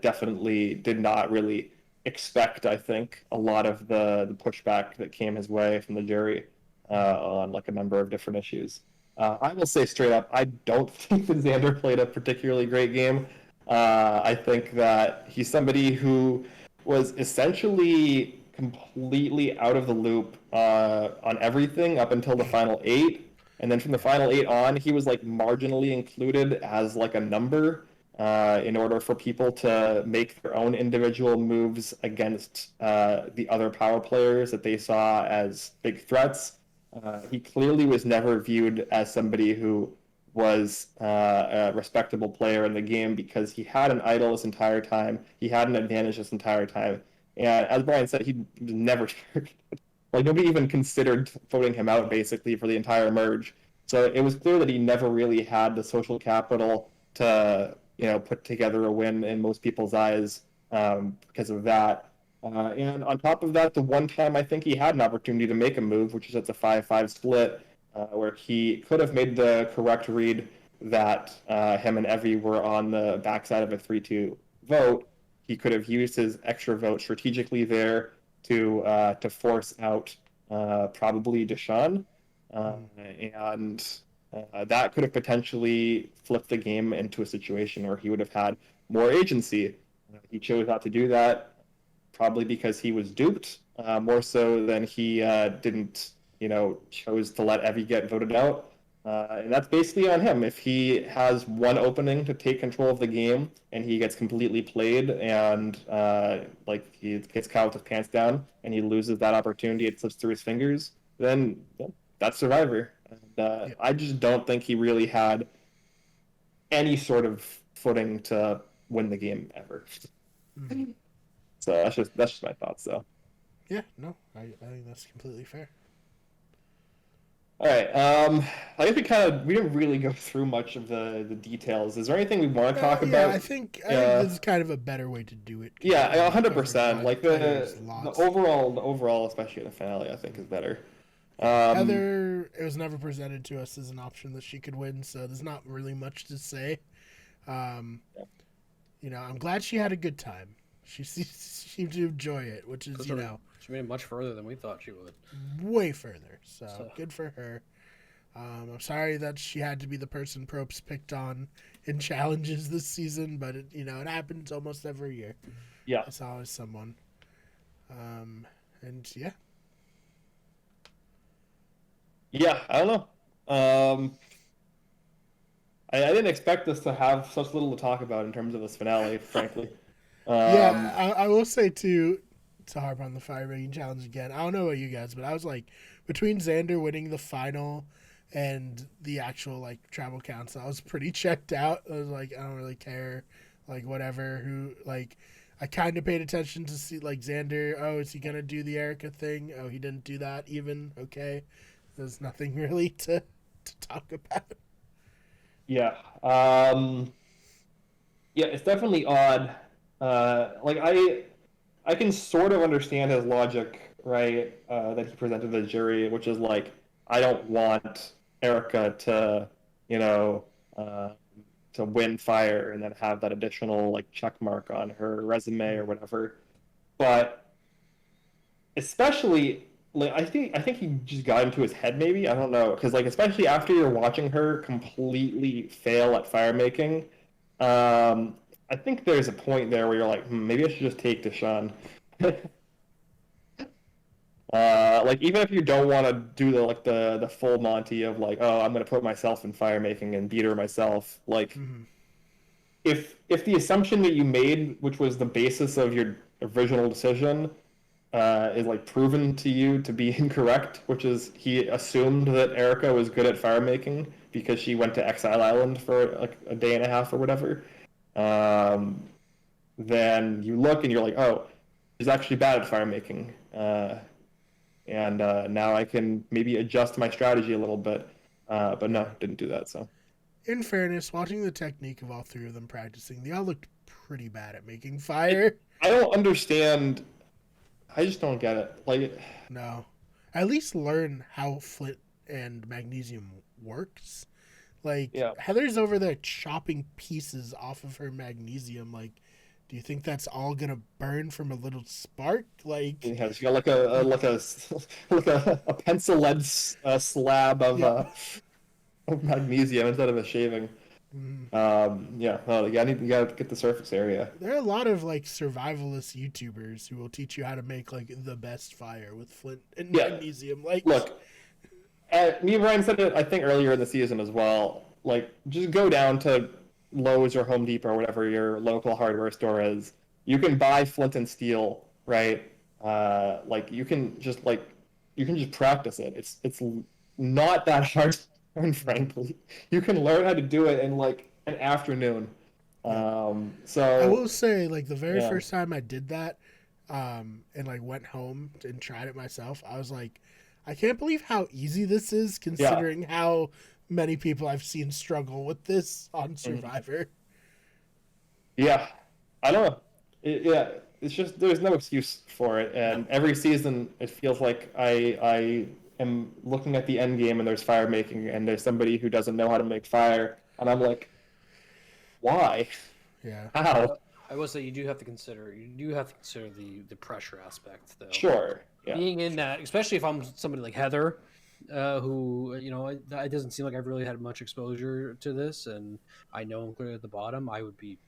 definitely did not really expect, I think, a lot of the pushback that came his way from the jury on a number of different issues. I will say straight up, I don't think that Xander played a particularly great game. I think that he's somebody who was essentially completely out of the loop on everything up until the final 8, and then from the final 8 on, he was marginally included as a number in order for people to make their own individual moves against the other power players that they saw as big threats. He clearly was never viewed as somebody who was a respectable player in the game because he had an idol this entire time. He had an advantage this entire time. And as Brian said, he was never targeted. Nobody even considered voting him out, basically, for the entire merge. So it was clear that he never really had the social capital to, put together a win in most people's eyes because of that. And on top of that, the one time I think he had an opportunity to make a move, which is at the 5-5 split, where he could have made the correct read that him and Evie were on the backside of a 3-2 vote. He could have used his extra vote strategically there to force out probably Deshaun, and that could have potentially flipped the game into a situation where he would have had more agency. He chose not to do that, probably because he was duped, more so than he didn't chose to let Evie get voted out. And that's basically on him. If he has one opening to take control of the game and he gets completely played and he gets caught with his pants down and he loses that opportunity, it slips through his fingers, then that's Survivor. And, I just don't think he really had any sort of footing to win the game ever. So that's just my thoughts, though. Yeah, no, I think that's completely fair. All right. I guess we didn't really go through much of the details. Is there anything we want to talk about? I think this is kind of a better way to do it. Yeah, 100%. The overall, especially in the finale, I think is better. Heather, it was never presented to us as an option that she could win, so there's not really much to say. I'm glad she had a good time. She seemed to enjoy it, which is, She made it much further than we thought she would. Way further. So good for her. I'm sorry that she had to be the person Probst picked on in challenges this season, but it happens almost every year. Yeah. It's always someone. And yeah. Yeah, I don't know. I didn't expect us to have such little to talk about in terms of this finale, frankly. I will say too, to harp on the fire breathing challenge again, I don't know about you guys, but I was between Xander winning the final and the actual travel council, I was pretty checked out. I was I don't really care, whatever. I kind of paid attention to see Xander. Oh, is he gonna do the Erica thing? Oh, he didn't do that even. Okay, there's nothing really to talk about. Yeah. Yeah, it's definitely odd. I can sort of understand his logic, right, that he presented to the jury, which is I don't want Erica to, you know, uh, to win fire and then have that additional like check mark on her resume or whatever. But especially like I think he just got into his head maybe. I don't know because like especially after you're watching her completely fail at fire making, I think there's a point there where you're like, maybe I should just take Deshaun. Like even if you don't want to do the full Monty of like, oh, I'm gonna put myself in fire making and beat her myself. Like if the assumption that you made, which was the basis of your original decision, is like proven to you to be incorrect, which is he assumed that Erica was good at fire making because she went to Exile Island for like a day and a half or whatever. Um, then you look and you're like, oh, she's actually bad at fire making. And now I can maybe adjust my strategy a little bit. But no, didn't do that. So In fairness, watching the technique of all three of them practicing, they all looked pretty bad at making fire. I don't understand. I just don't get it. Like, No. At least learn how flint and magnesium works. Like, yeah, Heather's over there chopping pieces off of her magnesium. Like, do you think that's all gonna burn from a little spark? Like, yeah, she got like a pencil lead slab of Yeah. of magnesium instead of a shaving. Yeah, well, you gotta get the surface area. there are a lot of like survivalist YouTubers who will teach you how to make like the best fire with flint and Yeah. magnesium. Like, Look, me and Ryan said it, I think, earlier in the season as well. Like, just go down to Lowe's or Home Depot or whatever your local hardware store is. You can buy flint and steel, right? Like you can just practice it. It's not that hard to learn, frankly. You can learn how to do it in like an afternoon. I So will say, like, the very yeah, first time I did that, and like went home and tried it myself, I was like, I can't believe how easy this is, yeah. considering how many people I've seen struggle with this on Mhm. Survivor. Yeah, I don't know. Yeah, it's just there's no excuse for it, and every season it feels like I am looking at the end game and there's fire making, and there's somebody who doesn't know how to make fire, and I'm like, why? Yeah. How? I will say you do have to consider the pressure aspect though. Sure. Yeah. Being in that, especially if I'm somebody like Heather, who it doesn't seem like I've really had much exposure to this, and I know I'm clearly at the bottom. I would be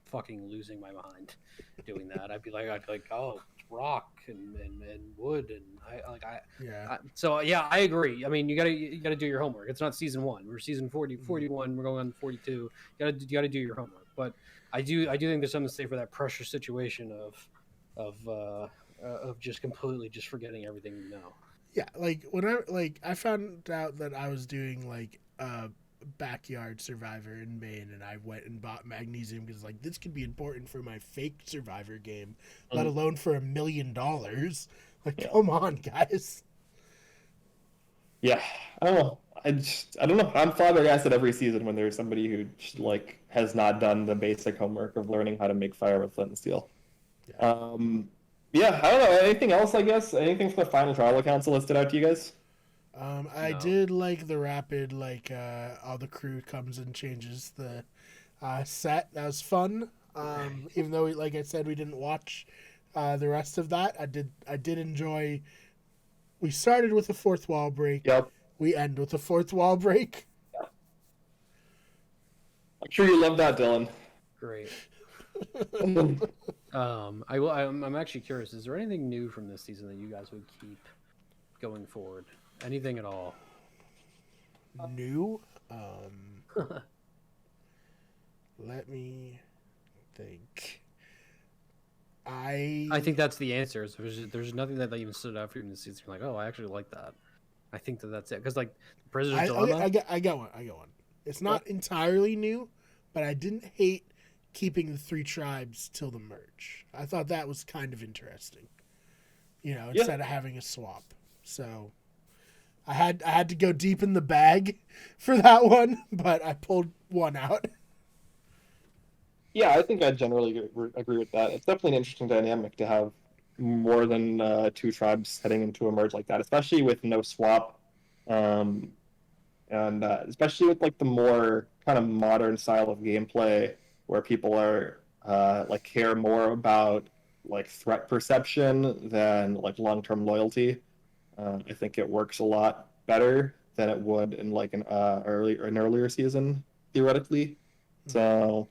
fucking losing my mind doing that. I'd be like, oh, it's rock and wood, and Yeah. so yeah, I agree. I mean, you gotta do your homework. It's not season 1. We're season 41. We're going on 42. You gotta do your homework. But I do think there's something to say for that pressure situation of just completely just forgetting everything you know. Yeah. Like, I found out that I was doing like a backyard Survivor in Maine, and I went and bought magnesium because like this could be important for my fake Survivor game, let Mhm. alone for $1 million. Like, Yeah. come on, guys. Yeah. I don't know. I don't know. I'm flabbergasted every season when there's somebody who just, like has not done the basic homework of learning how to make fire with flint and steel. Yeah. Yeah, I don't know. Anything else, I guess? Anything from the final tribal council that stood out to you guys? I No. did like the rapid, like, all the crew comes and changes the set. That was fun. Even though, like I said, we didn't watch the rest of that. I did enjoy. We started with a fourth wall break. Yep. We end with a fourth wall break. I'm sure you love that, Dylan. Great. I'm actually curious. Is there anything new from this season that you guys would keep going forward? Anything at all? New. Let me think. I think that's the answer. Is there's nothing that even stood out for you in this season. You're like, oh, I actually like that. I think that's it. Because like the Prisoner's Dilemma. I got one. It's not entirely new, but I didn't hate keeping the 3 tribes till the merge. I thought that was kind of interesting. Instead of having a swap. So I had to go deep in the bag for that one, but I pulled one out. Yeah, I think I generally agree with that. It's definitely an interesting dynamic to have more than 2 tribes heading into a merge like that, especially with no swap. and especially with like the more kind of modern style of gameplay where people are like care more about like threat perception than like long-term loyalty. I think it works a lot better than it would in like an earlier season theoretically. So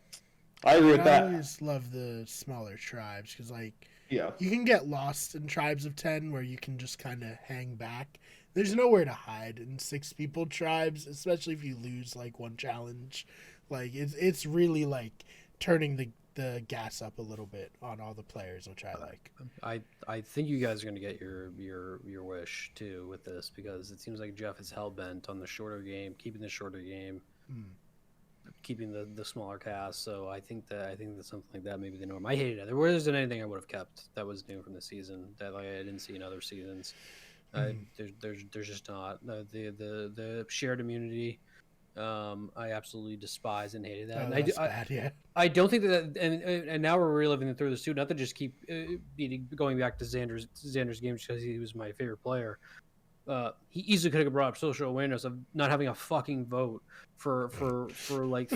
I agree And with I that. always love the smaller tribes because, like, Yeah. you can get lost in tribes of 10 where you can just kind of hang back. There's nowhere to hide in 6 people tribes, especially if you lose like one challenge. Like it's really like turning the gas up a little bit on all the players, which I like. I think you guys are gonna get your wish too with this, because it seems like Jeff is hell bent on the shorter game, keeping the shorter game, keeping the smaller cast. So I think that something like that may be the norm. I hated it. There wasn't anything I would have kept that was new from the season that like I didn't see in other seasons. There's just not the shared immunity. I absolutely despise and hated that. Oh, And that's bad, yeah. I don't think that, and now we're reliving it through this too. Not to just keep going back to Xander's games because he was my favorite player. He easily could have brought up social awareness of not having a fucking vote for like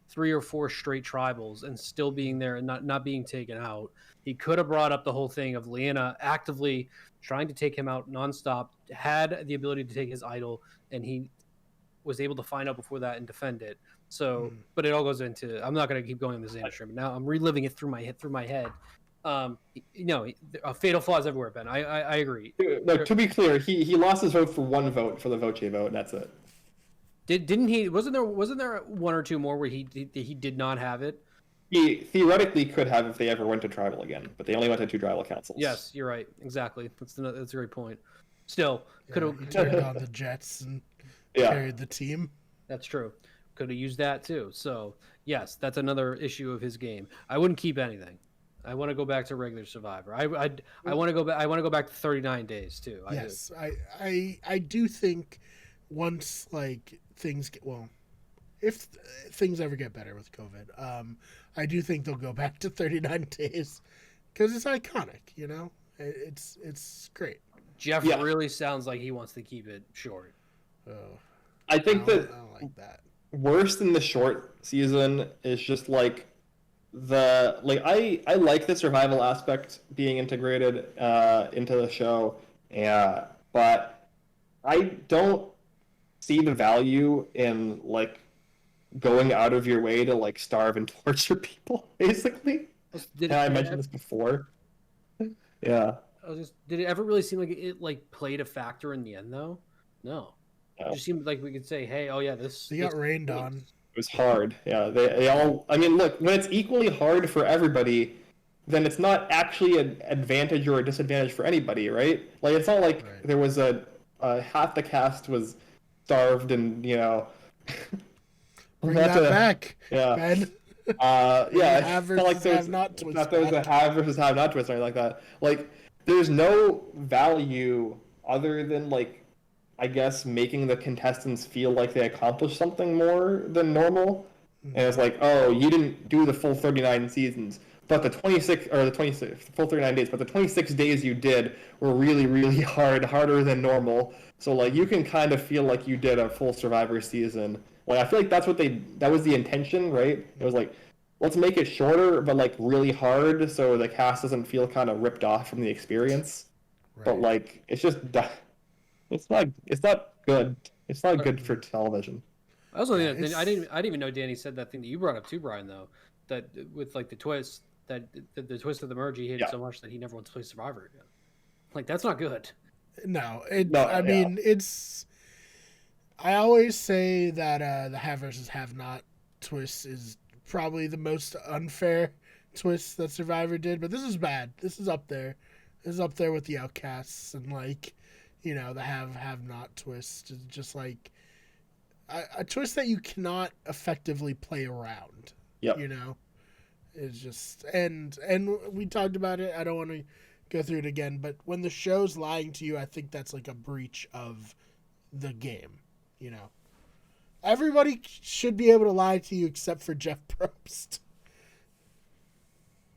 3 or 4 straight tribals and still being there and not being taken out. He could have brought up the whole thing of Leanna actively trying to take him out nonstop, had the ability to take his idol, and he was able to find out before that and defend it. So, but it all goes into. I'm not going to keep going on the Xander stream. Now I'm reliving it through my head. Fatal flaws everywhere, Ben. I agree. Look, to be clear, he lost his vote for 1 vote for the Voce vote, and that's it. Didn't he? Wasn't there 1 or 2 more where he did not have it? He theoretically could have if they ever went to tribal again, but they only went to 2 tribal councils. Yes, you're right. Exactly. That's a great point. Still, could He have turned on the Jets and carried the team. That's true. Could have used that too. So yes, that's another issue of his game. I wouldn't keep anything. I want to go back to regular Survivor. I want to go back. I want to go back to 39 days too. Yes, I do think once like things get if things ever get better with COVID, I do think they'll go back to 39 days because it's iconic. You know, it's great. Jeff really sounds like he wants to keep it short. Oh, I think I don't like that. Worse than the short season is just like I like the survival aspect being integrated into the show, but I don't see the value in like going out of your way to like starve and torture people, basically. I mentioned this before. Yeah. Did it ever really seem like it like played a factor in the end though? No. It just seemed like we could say, "Hey, oh yeah, They got rained on." It was hard. Yeah, they all. I mean, look, when it's equally hard for everybody, then it's not actually an advantage or a disadvantage for anybody, right? Like it's not like there was a half the cast was starved and Bring that back, yeah. Ben. Have versus like have not twist. Not there was a have versus have not twist or anything like that. Like there's no value other than like, I guess, making the contestants feel like they accomplished something more than normal. And it's like, oh, you didn't do the full 39 seasons, but the 26 full 39 days, but the 26 days you did were really, really harder than normal. So like you can kind of feel like you did a full Survivor season. Like I feel like that was the intention, right? It was like, let's make it shorter, but like really hard, so the cast doesn't feel kind of ripped off from the experience. Right. But like, it's just. It's not good. It's not good for television. I also think I didn't even know Danny said that thing that you brought up too, Brian. Though that with like the twist that the twist of the merge, he hated so much that he never wants to play Survivor again. Like that's not good. No, I mean it's. I always say that the have versus have not twist is probably the most unfair twist that Survivor did, but this is bad. This is up there. This is up there with the Outcasts and like. The have not twist is just like a twist that you cannot effectively play around. Yep. It's just and we talked about it. I don't want to go through it again, but when the show's lying to you, I think that's like a breach of the game. Everybody should be able to lie to you except for Jeff Probst.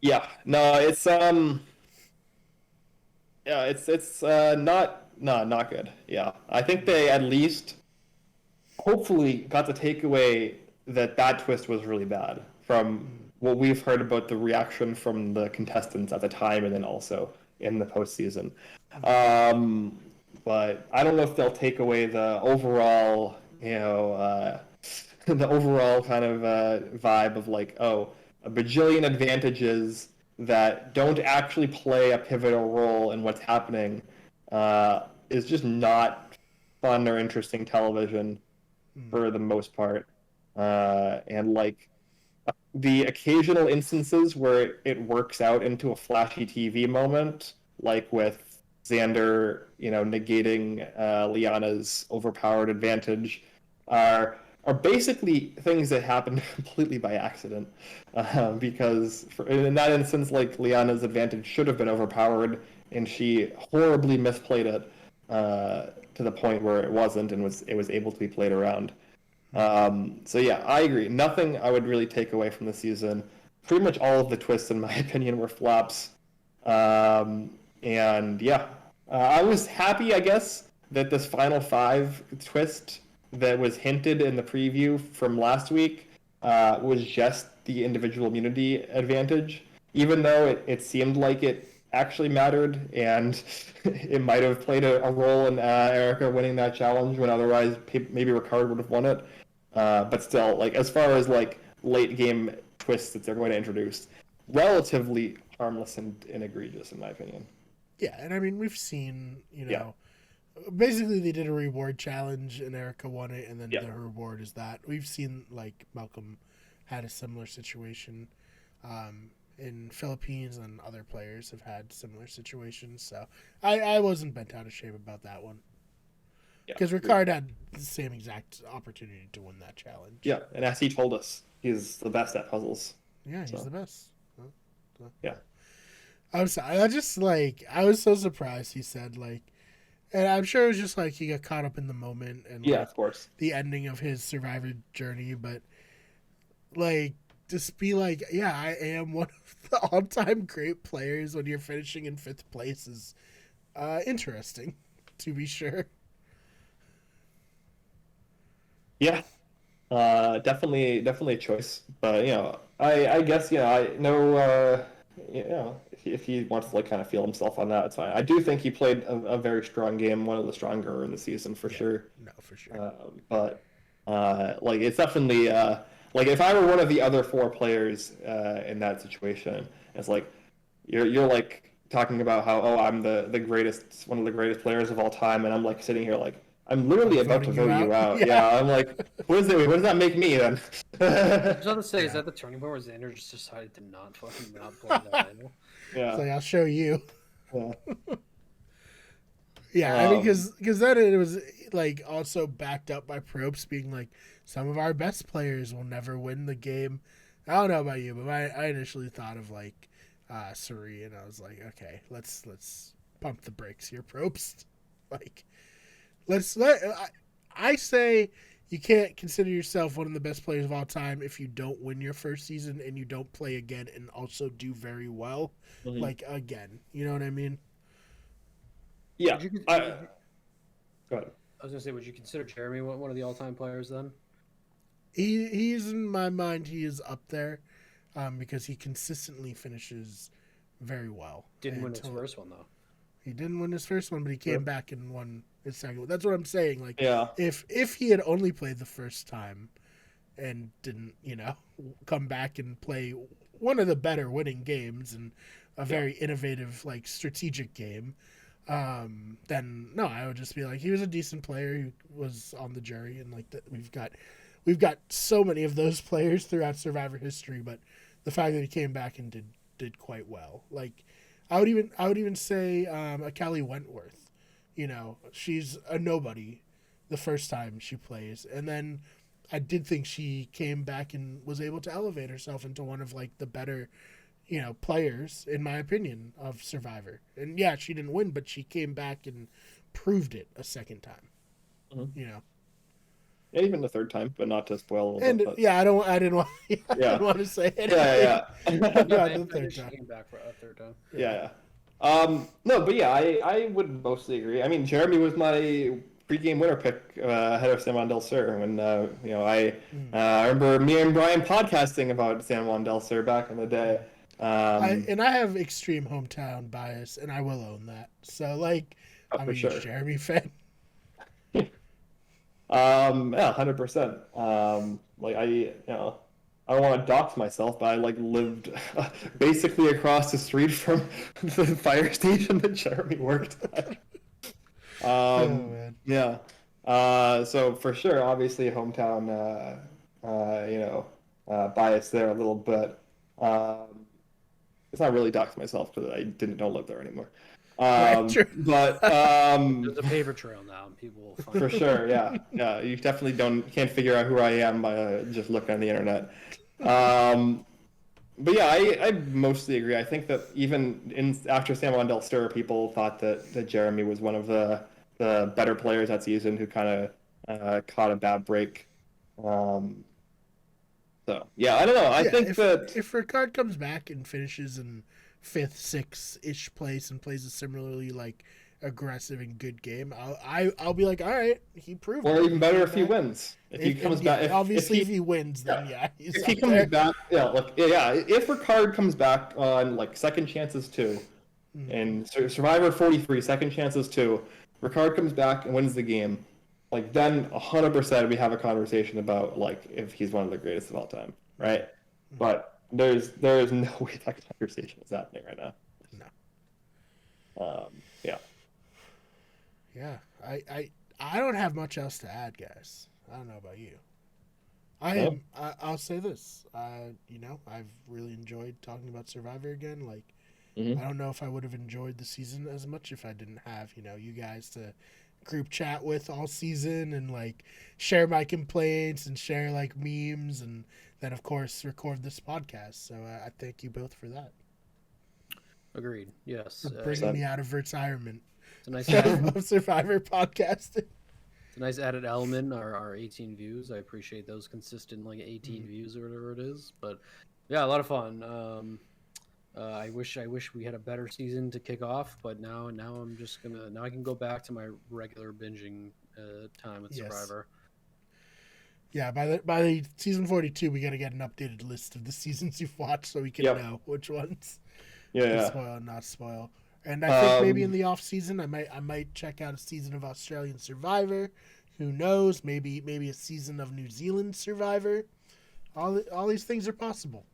Yeah. No, it's it's not good. Yeah. I think they at least hopefully got the takeaway that twist was really bad from what we've heard about the reaction from the contestants at the time and then also in the postseason. But I don't know if they'll take away the overall, the overall kind of vibe of like, oh, a bajillion advantages that don't actually play a pivotal role in what's happening is just not fun or interesting television for the most part. And like the occasional instances where it works out into a flashy TV moment, like with Xander, negating Liana's overpowered advantage, are basically things that happen completely by accident. Because in that instance, like Liana's advantage should have been overpowered, and she horribly misplayed it to the point where it wasn't, and it was able to be played around. So yeah, I agree. Nothing I would really take away from the season. Pretty much all of the twists, in my opinion, were flops. And yeah, I was happy, I guess, that this Final Five twist that was hinted in the preview from last week was just the individual immunity advantage, even though it seemed like it actually mattered, and it might have played a role in Erica winning that challenge when otherwise maybe Ricard would have won it. But still, like as far as like late game twists that they're going to introduce, relatively harmless and egregious in my opinion. Yeah, and I mean we've seen, basically they did a reward challenge and Erica won it, and then the reward is that. We've seen like Malcolm had a similar situation in Philippines, and other players have had similar situations. So I wasn't bent out of shape about that one. Because Ricard had the same exact opportunity to win that challenge. Yeah, and as he told us, he's the best at puzzles. Yeah, he's the best. Yeah. I'm sorry. I was so surprised he said, like, and I'm sure it was just like he got caught up in the moment and of course, the ending of his Survivor journey, but like just be like, yeah, I am one of the all-time great players when you're finishing in 5th place is interesting, to be sure. Yeah, definitely a choice. But I guess I know if he wants to like kind of feel himself on that, it's fine. I do think he played a very strong game, one of the stronger in the season for sure. No, for sure. But like it's definitely like if I were one of the other 4 players in that situation, it's like you're like talking about how I'm the greatest, one of the greatest players of all time, and I'm like sitting here like I'm literally about to vote you out. Yeah, I'm like, what does that make me then? I was about to say, is that the turning point where Xander just decided to not play that angle? Yeah. It's like, I'll show you. Yeah. Yeah, I mean, because then it was like also backed up by Probst being like, some of our best players will never win the game. I don't know about you, but I initially thought of like Suri, and I was like, okay, let's pump the brakes here, Probst. Like, I say you can't consider yourself one of the best players of all time if you don't win your first season and you don't play again and also do very well. Mm-hmm. Like, again, you know what I mean? Yeah. Go ahead. I was going to say, would you consider Jeremy one of the all-time players then? He's in my mind, he is up there because he consistently finishes very well. Didn't win his first one, though. He didn't win his first one, but he came back and won his second one. That's what I'm saying. Like, if he had only played the first time and didn't, come back and play one of the better winning games and a very innovative, like, strategic game, then no, I would just be like, he was a decent player. He was on the jury, and like we've got so many of those players throughout Survivor history. But the fact that he came back and did quite well, like. I would even say Kelly Wentworth. She's a nobody the first time she plays, and then I did think she came back and was able to elevate herself into one of like the better, players in my opinion of Survivor. And yeah, she didn't win, but she came back and proved it a second time. Mm-hmm. And even the third time, but not to spoil. I didn't want to say it. Yeah. The third time. Came back for a third time. Yeah. No, but yeah, I would mostly agree. I mean, Jeremy was my pre-game winner pick ahead of San Juan del Sur. When I remember me and Brian podcasting about San Juan del Sur back in the day. I have extreme hometown bias, and I will own that. So, like, I'm a huge Jeremy fan. Yeah, 100%. I don't want to dox myself, but I lived basically across the street from the fire station that Jeremy worked at. Man. Yeah. So for sure, obviously hometown, bias there a little bit. It's not really dox myself because I don't live there anymore. True. But there's a paper trail now, and people will find for sure, yeah. You definitely can't figure out who I am by just looking on the internet. But yeah, I mostly agree. I think that even after San Juan del Sur, people thought that Jeremy was one of the better players that season who kind of caught a bad break. So yeah, I don't know. I think that if Ricard comes back and finishes in 5th, 6th-ish place and plays a similarly aggressive and good game, I'll be like, all right, he proved. Or even better if he wins. If he comes back, if he wins, then he's if he comes back, if Ricard comes back on second chances 2, and Survivor 43 second chances 2, Ricard comes back and wins the game. Then 100% we have a conversation about if he's one of the greatest of all time, right? But there is no way that conversation is happening right now. No. Yeah. Yeah. I don't have much else to add, guys. I don't know about you. I'll say this. I've really enjoyed talking about Survivor again. I don't know if I would have enjoyed the season as much if I didn't have, you guys to group chat with all season and share my complaints and share memes and then of course record this podcast. So I thank you both for that. Agreed. Yes. For bringing me out of retirement. It's a nice of Survivor podcasting. It's a nice added element. Our 18 views. I appreciate those consistent 18 views or whatever it is. But yeah, a lot of fun. I wish we had a better season to kick off, but now I'm just now I can go back to my regular binging time with Survivor. Yeah, by the season 42, we got to get an updated list of the seasons you've watched so we can know which ones. Spoil and not spoil. And I think maybe in the off season, I might check out a season of Australian Survivor. Who knows? Maybe a season of New Zealand Survivor. All these things are possible.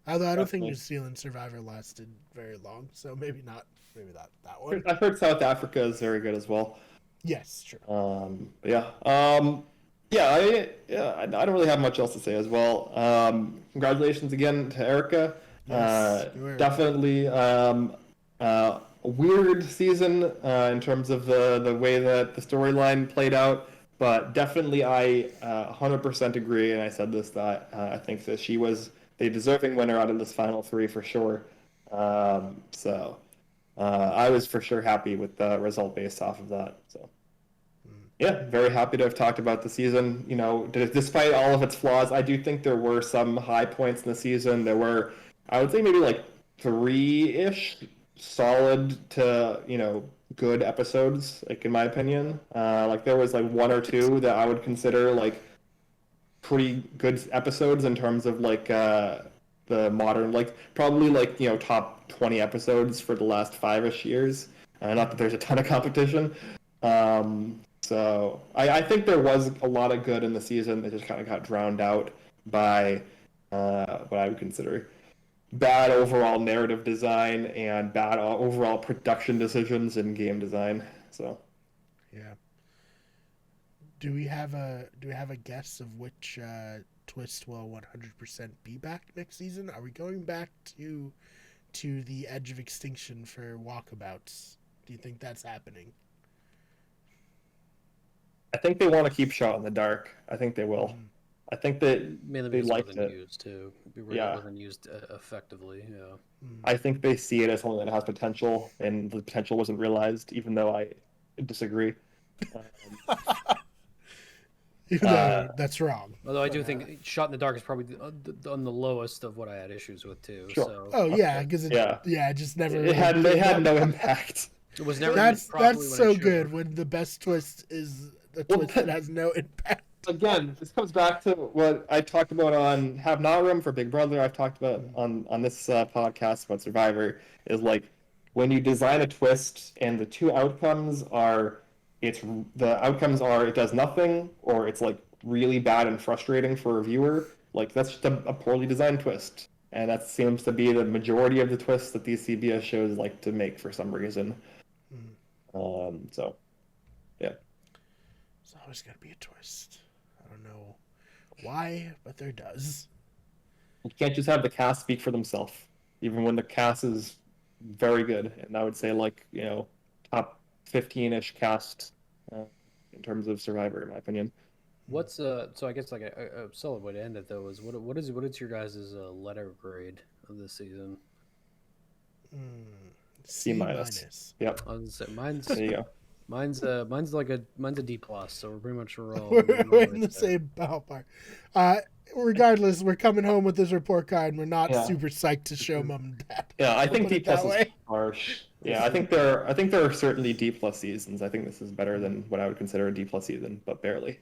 Although I don't think New Zealand Survivor lasted very long, so maybe not. Maybe that one. I've heard South Africa is very good as well. Yes, true. I don't really have much else to say as well. Congratulations again to Erica. Yes, definitely a weird season in terms of the way that the storyline played out, but definitely I 100% agree, and I said this, that I think that she was the deserving winner out of this final 3 for sure. So I was for sure happy with the result based off of that. So yeah, very happy to have talked about the season. Despite all of its flaws, I do think there were some high points in the season. There were, I would say, maybe 3-ish solid to good episodes, in my opinion. There was 1 or 2 that I would consider pretty good episodes in terms of the modern, probably top 20 episodes for the last 5-ish years. Not that there's a ton of competition. So I think there was a lot of good in the season that just kind of got drowned out by what I would consider bad overall narrative design and bad overall production decisions in game design. So yeah. Do we have a guess of which twist will 100% be back next season? Are we going back to the edge of extinction for walkabouts? Do you think that's happening? I think they want to keep Shot in the Dark. I think they will. I think that mainly they because liked it wasn't it. used too. It wasn't used effectively. Yeah. I think they see it as something that has potential, and the potential wasn't realized, even though I disagree. Even though that's wrong. Although I do think Shot in the Dark is probably on the lowest of what I had issues with too. Sure. So Oh yeah, because it just never. It had no impact. It was never That's properly when it so should good have. when the best twist is the Well, twist that has no impact. Again, this comes back to what I talked about on Have Not Room for Big Brother. I've talked about on this podcast about Survivor. Is like when you design a twist and the two outcomes are it does nothing or it's like really bad and frustrating for a viewer. Like that's just a poorly designed twist, and that seems to be the majority of the twists that these CBS shows like to make for some reason. So, yeah. There's always got to be a twist. I don't know why, but there does. You can't just have the cast speak for themselves, even when the cast is very good. And I would say, like, top 15-ish cast in terms of Survivor, in my opinion. What's so I guess like a solid way to end it though is what is your guys' letter grade of this season? C minus. Yep. I was gonna say mine's There you go. mine's a D plus, so we're pretty much all We're in the same ballpark. Regardless, we're coming home with this report card, and we're not super psyched to show mom and dad. Yeah, I think Put D it that plus is way. harsh. Yeah, I think there are certainly D plus seasons. I think this is better than what I would consider a D plus season, but barely.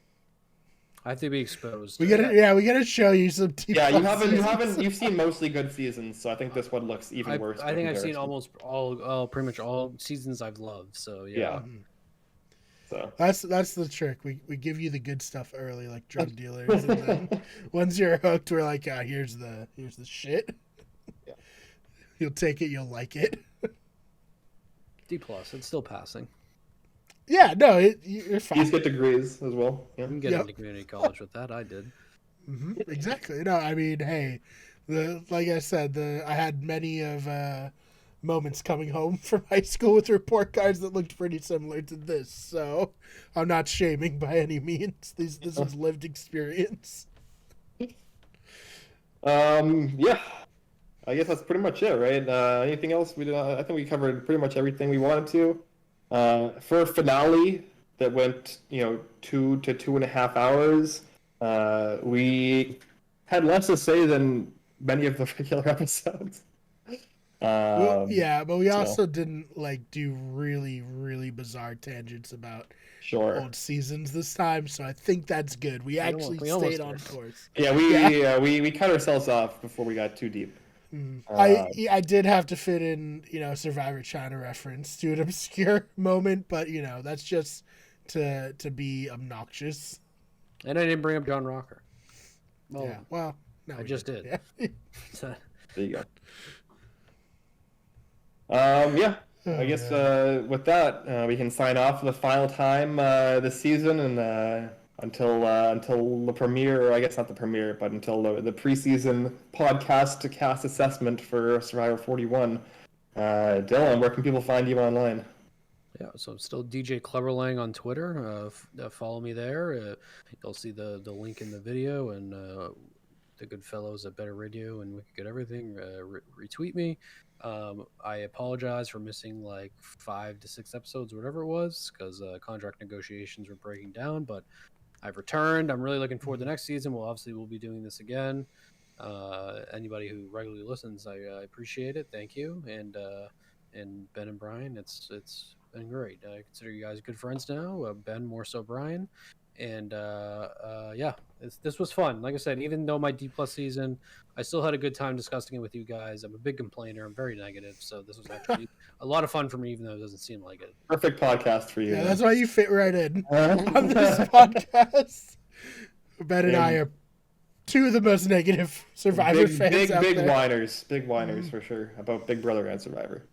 I have to be exposed. We gotta show you some D+. Yeah, you've seen mostly good seasons, so I think this one looks even worse. I think I've seen almost pretty much all seasons I've loved. So yeah. So That's the trick. We give you the good stuff early, like drug dealers, and then once you're hooked, we're like, here's the shit. Yeah. You'll take it, you'll like it. D plus, it's still passing. Yeah, no, you're fine. these get degrees as well. Yeah. You can get into community college with that. I did. Exactly. No, I mean, hey, like I said, I had many of moments coming home from high school with report cards that looked pretty similar to this. So I'm not shaming by any means. This is lived experience. Yeah. I guess that's pretty much it, right? Anything else? I think we covered pretty much everything we wanted to. For a finale that went, 2 to 2.5 hours, we had less to say than many of the regular episodes. But we also didn't do really, really bizarre tangents about old seasons this time, so I think that's good. We actually stayed on course. Yeah, we cut ourselves off before we got too deep. I did have to fit in, Survivor China reference to an obscure moment, but that's just to be obnoxious. And I didn't bring up John Rocker. Well, no, I just did. Yeah. There you go. I guess with that, we can sign off for the final time this season, and until the premiere, or I guess not the premiere, but until the preseason podcast to cast assessment for Survivor 41. Dylan, where can people find you online? Yeah, so I'm still DJ Cleverlang on Twitter. Follow me there. You'll see the link in the video, and the good fellows at Better Radio and Wicked Good Everything retweet me. I apologize for missing 5 to 6 episodes, whatever it was, because contract negotiations were breaking down, but I've returned. I'm really looking forward to next season. We'll be doing this again. Anybody who regularly listens, I appreciate it. Thank you. And Ben and Brian, it's been great. I consider you guys good friends now. Ben more so Brian. And this was fun. Like I said, even though my D+ season, I still had a good time discussing it with you guys. I'm a big complainer. I'm very negative. So this was actually a lot of fun for me, even though it doesn't seem like it. Perfect podcast for you. Yeah, that's why you fit right in on this podcast. Ben and I are two of the most negative Survivor fans out big there. Big whiners for sure about Big Brother and Survivor.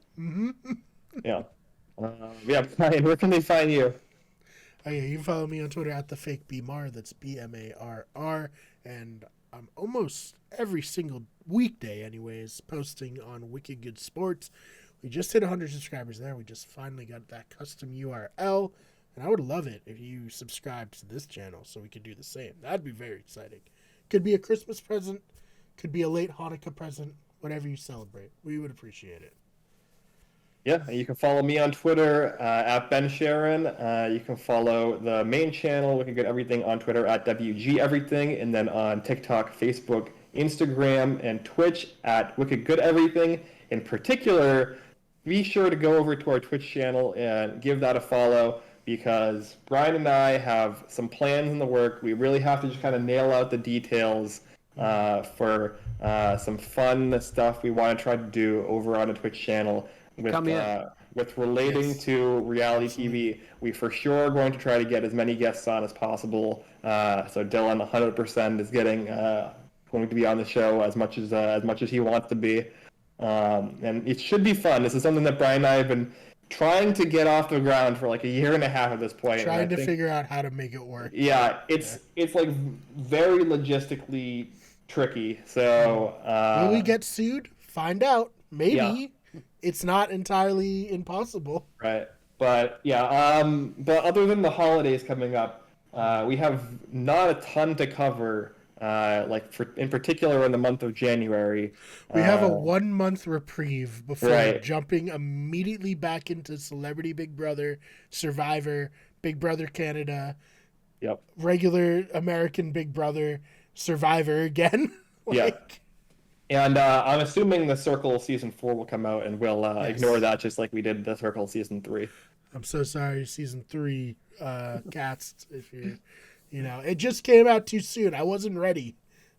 Yeah. Brian, where can they find you? Oh yeah, you can follow me on Twitter at @theFakeBMar. That's BMARR, and I'm almost every single weekday, anyways, posting on Wicked Good Sports. We just hit 100 subscribers there. We just finally got that custom URL, and I would love it if you subscribed to this channel so we could do the same. That'd be very exciting. Could be a Christmas present, could be a late Hanukkah present, whatever you celebrate. We would appreciate it. Yeah, you can follow me on Twitter at Ben Sharon. You can follow the main channel, Wicked Good Everything, on Twitter at WG Everything, and then on TikTok, Facebook, Instagram, and Twitch at Wicked Good Everything. In particular, be sure to go over to our Twitch channel and give that a follow, because Brian and I have some plans in the work. We really have to just kind of nail out the details for some fun stuff we want to try to do over on a Twitch channel with relating to reality TV. We for sure are going to try to get as many guests on as possible. So Dylan 100% is getting going to be on the show as much as he wants to be. And it should be fun. This is something that Brian and I have been trying to get off the ground for like a year and a half at this point. Trying to figure out how to make it work. Yeah, it's like very logistically tricky. So will we get sued? Find out. Maybe. Yeah. It's not entirely impossible. Right. But yeah, but other than the holidays coming up, we have not a ton to cover. In particular in the month of January. We have a 1 month reprieve before jumping immediately back into Celebrity Big Brother, Survivor, Big Brother Canada, regular American Big Brother, Survivor again. Yeah. And I'm assuming the Circle Season 4 will come out, and we'll ignore that just like we did the Circle Season 3. I'm so sorry, Season 3 cast, if you're... it just came out too soon. I wasn't ready.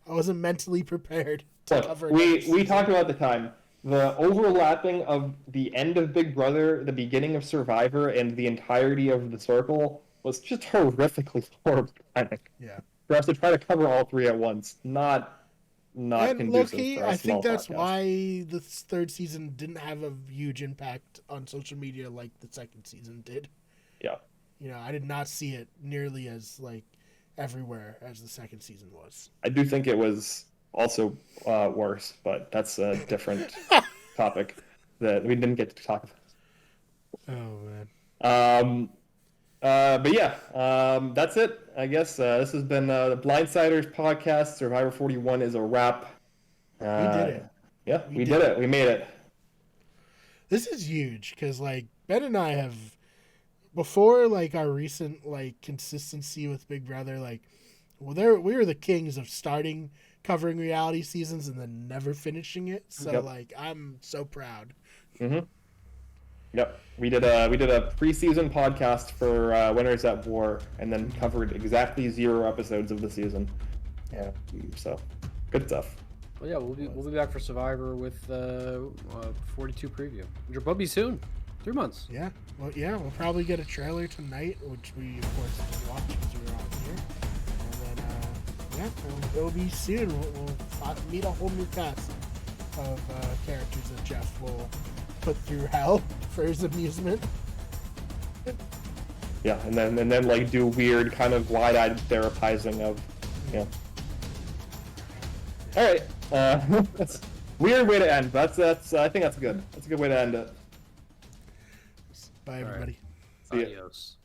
I wasn't mentally prepared to cover it. We talked about the time. The overlapping of the end of Big Brother, the beginning of Survivor, and the entirety of the Circle was just horrifically horrible timing. Yeah. For us to try to cover all three at once, not conducive low-key, for a I think that's podcast. why the third season didn't have a huge impact on social media like the second season did. Yeah. I did not see it nearly as everywhere as the second season was. I do think it was also worse, but that's a different topic that we didn't get to talk about. Oh man. But yeah, that's it. I guess this has been the Blindsiders podcast. Survivor 41 is a wrap. We did it. Yeah, we did it. We made it. This is huge because Ben and I have, before our recent consistency with Big Brother, we were the kings of starting covering reality seasons and then never finishing it. So I'm so proud. Mm-hmm. Yep, we did a preseason podcast for Winners at War, and then covered exactly 0 episodes of the season. Yeah, so good stuff. Well, yeah, we'll be back for Survivor with 42 preview, which will probably be soon. 3 months. Yeah. Well, yeah, we'll probably get a trailer tonight, which we of course didn't watch because we were out here. And then it'll be soon. We'll meet a whole new cast of characters that Jeff will put through hell for his amusement. Yeah, and then do weird kind of wide-eyed therapizing of, All right, that's a weird way to end. But I think that's good. That's a good way to end it. Bye, everybody. See ya. Adios.